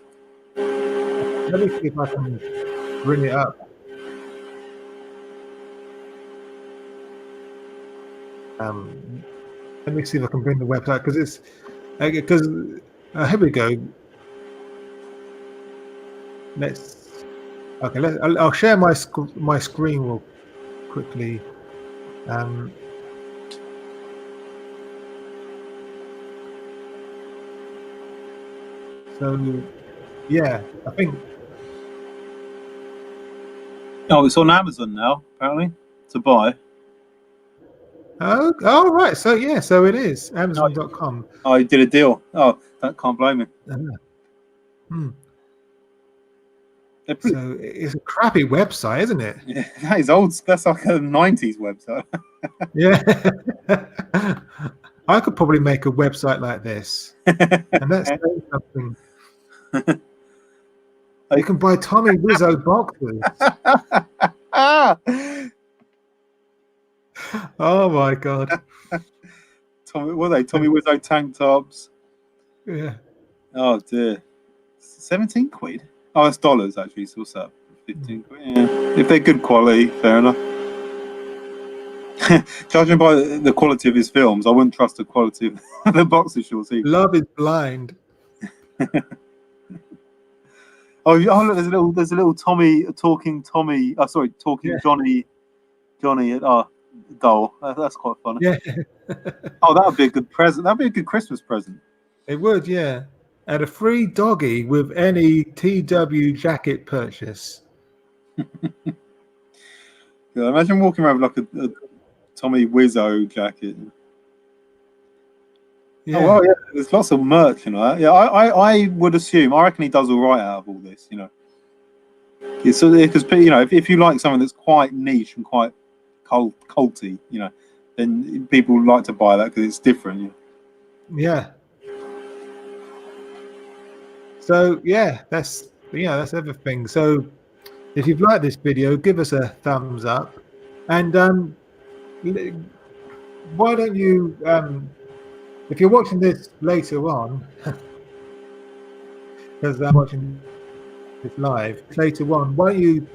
Let me see if I can bring it up. Let me see if I can bring the website because here we go. I'll share my screen real quickly. So yeah, I think. Oh, it's on Amazon now, apparently, to buy. Oh, right. So yeah, so it is Amazon.com. Oh, he did a deal. Oh, that can't blame him. Hmm. They're pretty- So it's a crappy website, isn't it? yeah, that is old. That's like a 90s website. Yeah. I could probably make a website like this, and that's saying something. You can buy Tommy Wiseau boxes. Oh my god. Tommy Wiseau tank tops. Yeah. Oh dear. 17 quid? Oh, that's dollars actually. So what's that? 15 quid. Yeah. If they're good quality, fair enough. Judging by the quality of his films, I wouldn't trust the quality of the boxer shorts either. Love is blind. Oh, look, there's a little talking Yeah. Johnny doll. That's quite funny. Yeah. Oh, that would be a good present. That'd be a good Christmas present. It would, yeah. And a free doggy with any TW jacket purchase. Yeah, imagine walking around with like a Tommy Wiseau jacket. Yeah. Oh well, yeah. There's lots of merch, you know. Yeah, I would assume. I reckon he does all right out of all this, you know. It's because you know, if you like something that's quite niche and quite culty, you know, then people like to buy that because it's different. You know? Yeah. So yeah, that's everything. So if you've liked this video, give us a thumbs up, and why don't you if you're watching this later on, because I'm watching this live later on, why don't you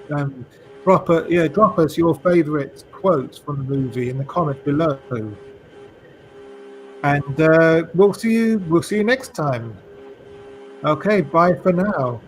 drop us your favorite quotes from the movie in the comments below, and we'll see you next time. Okay, bye for now.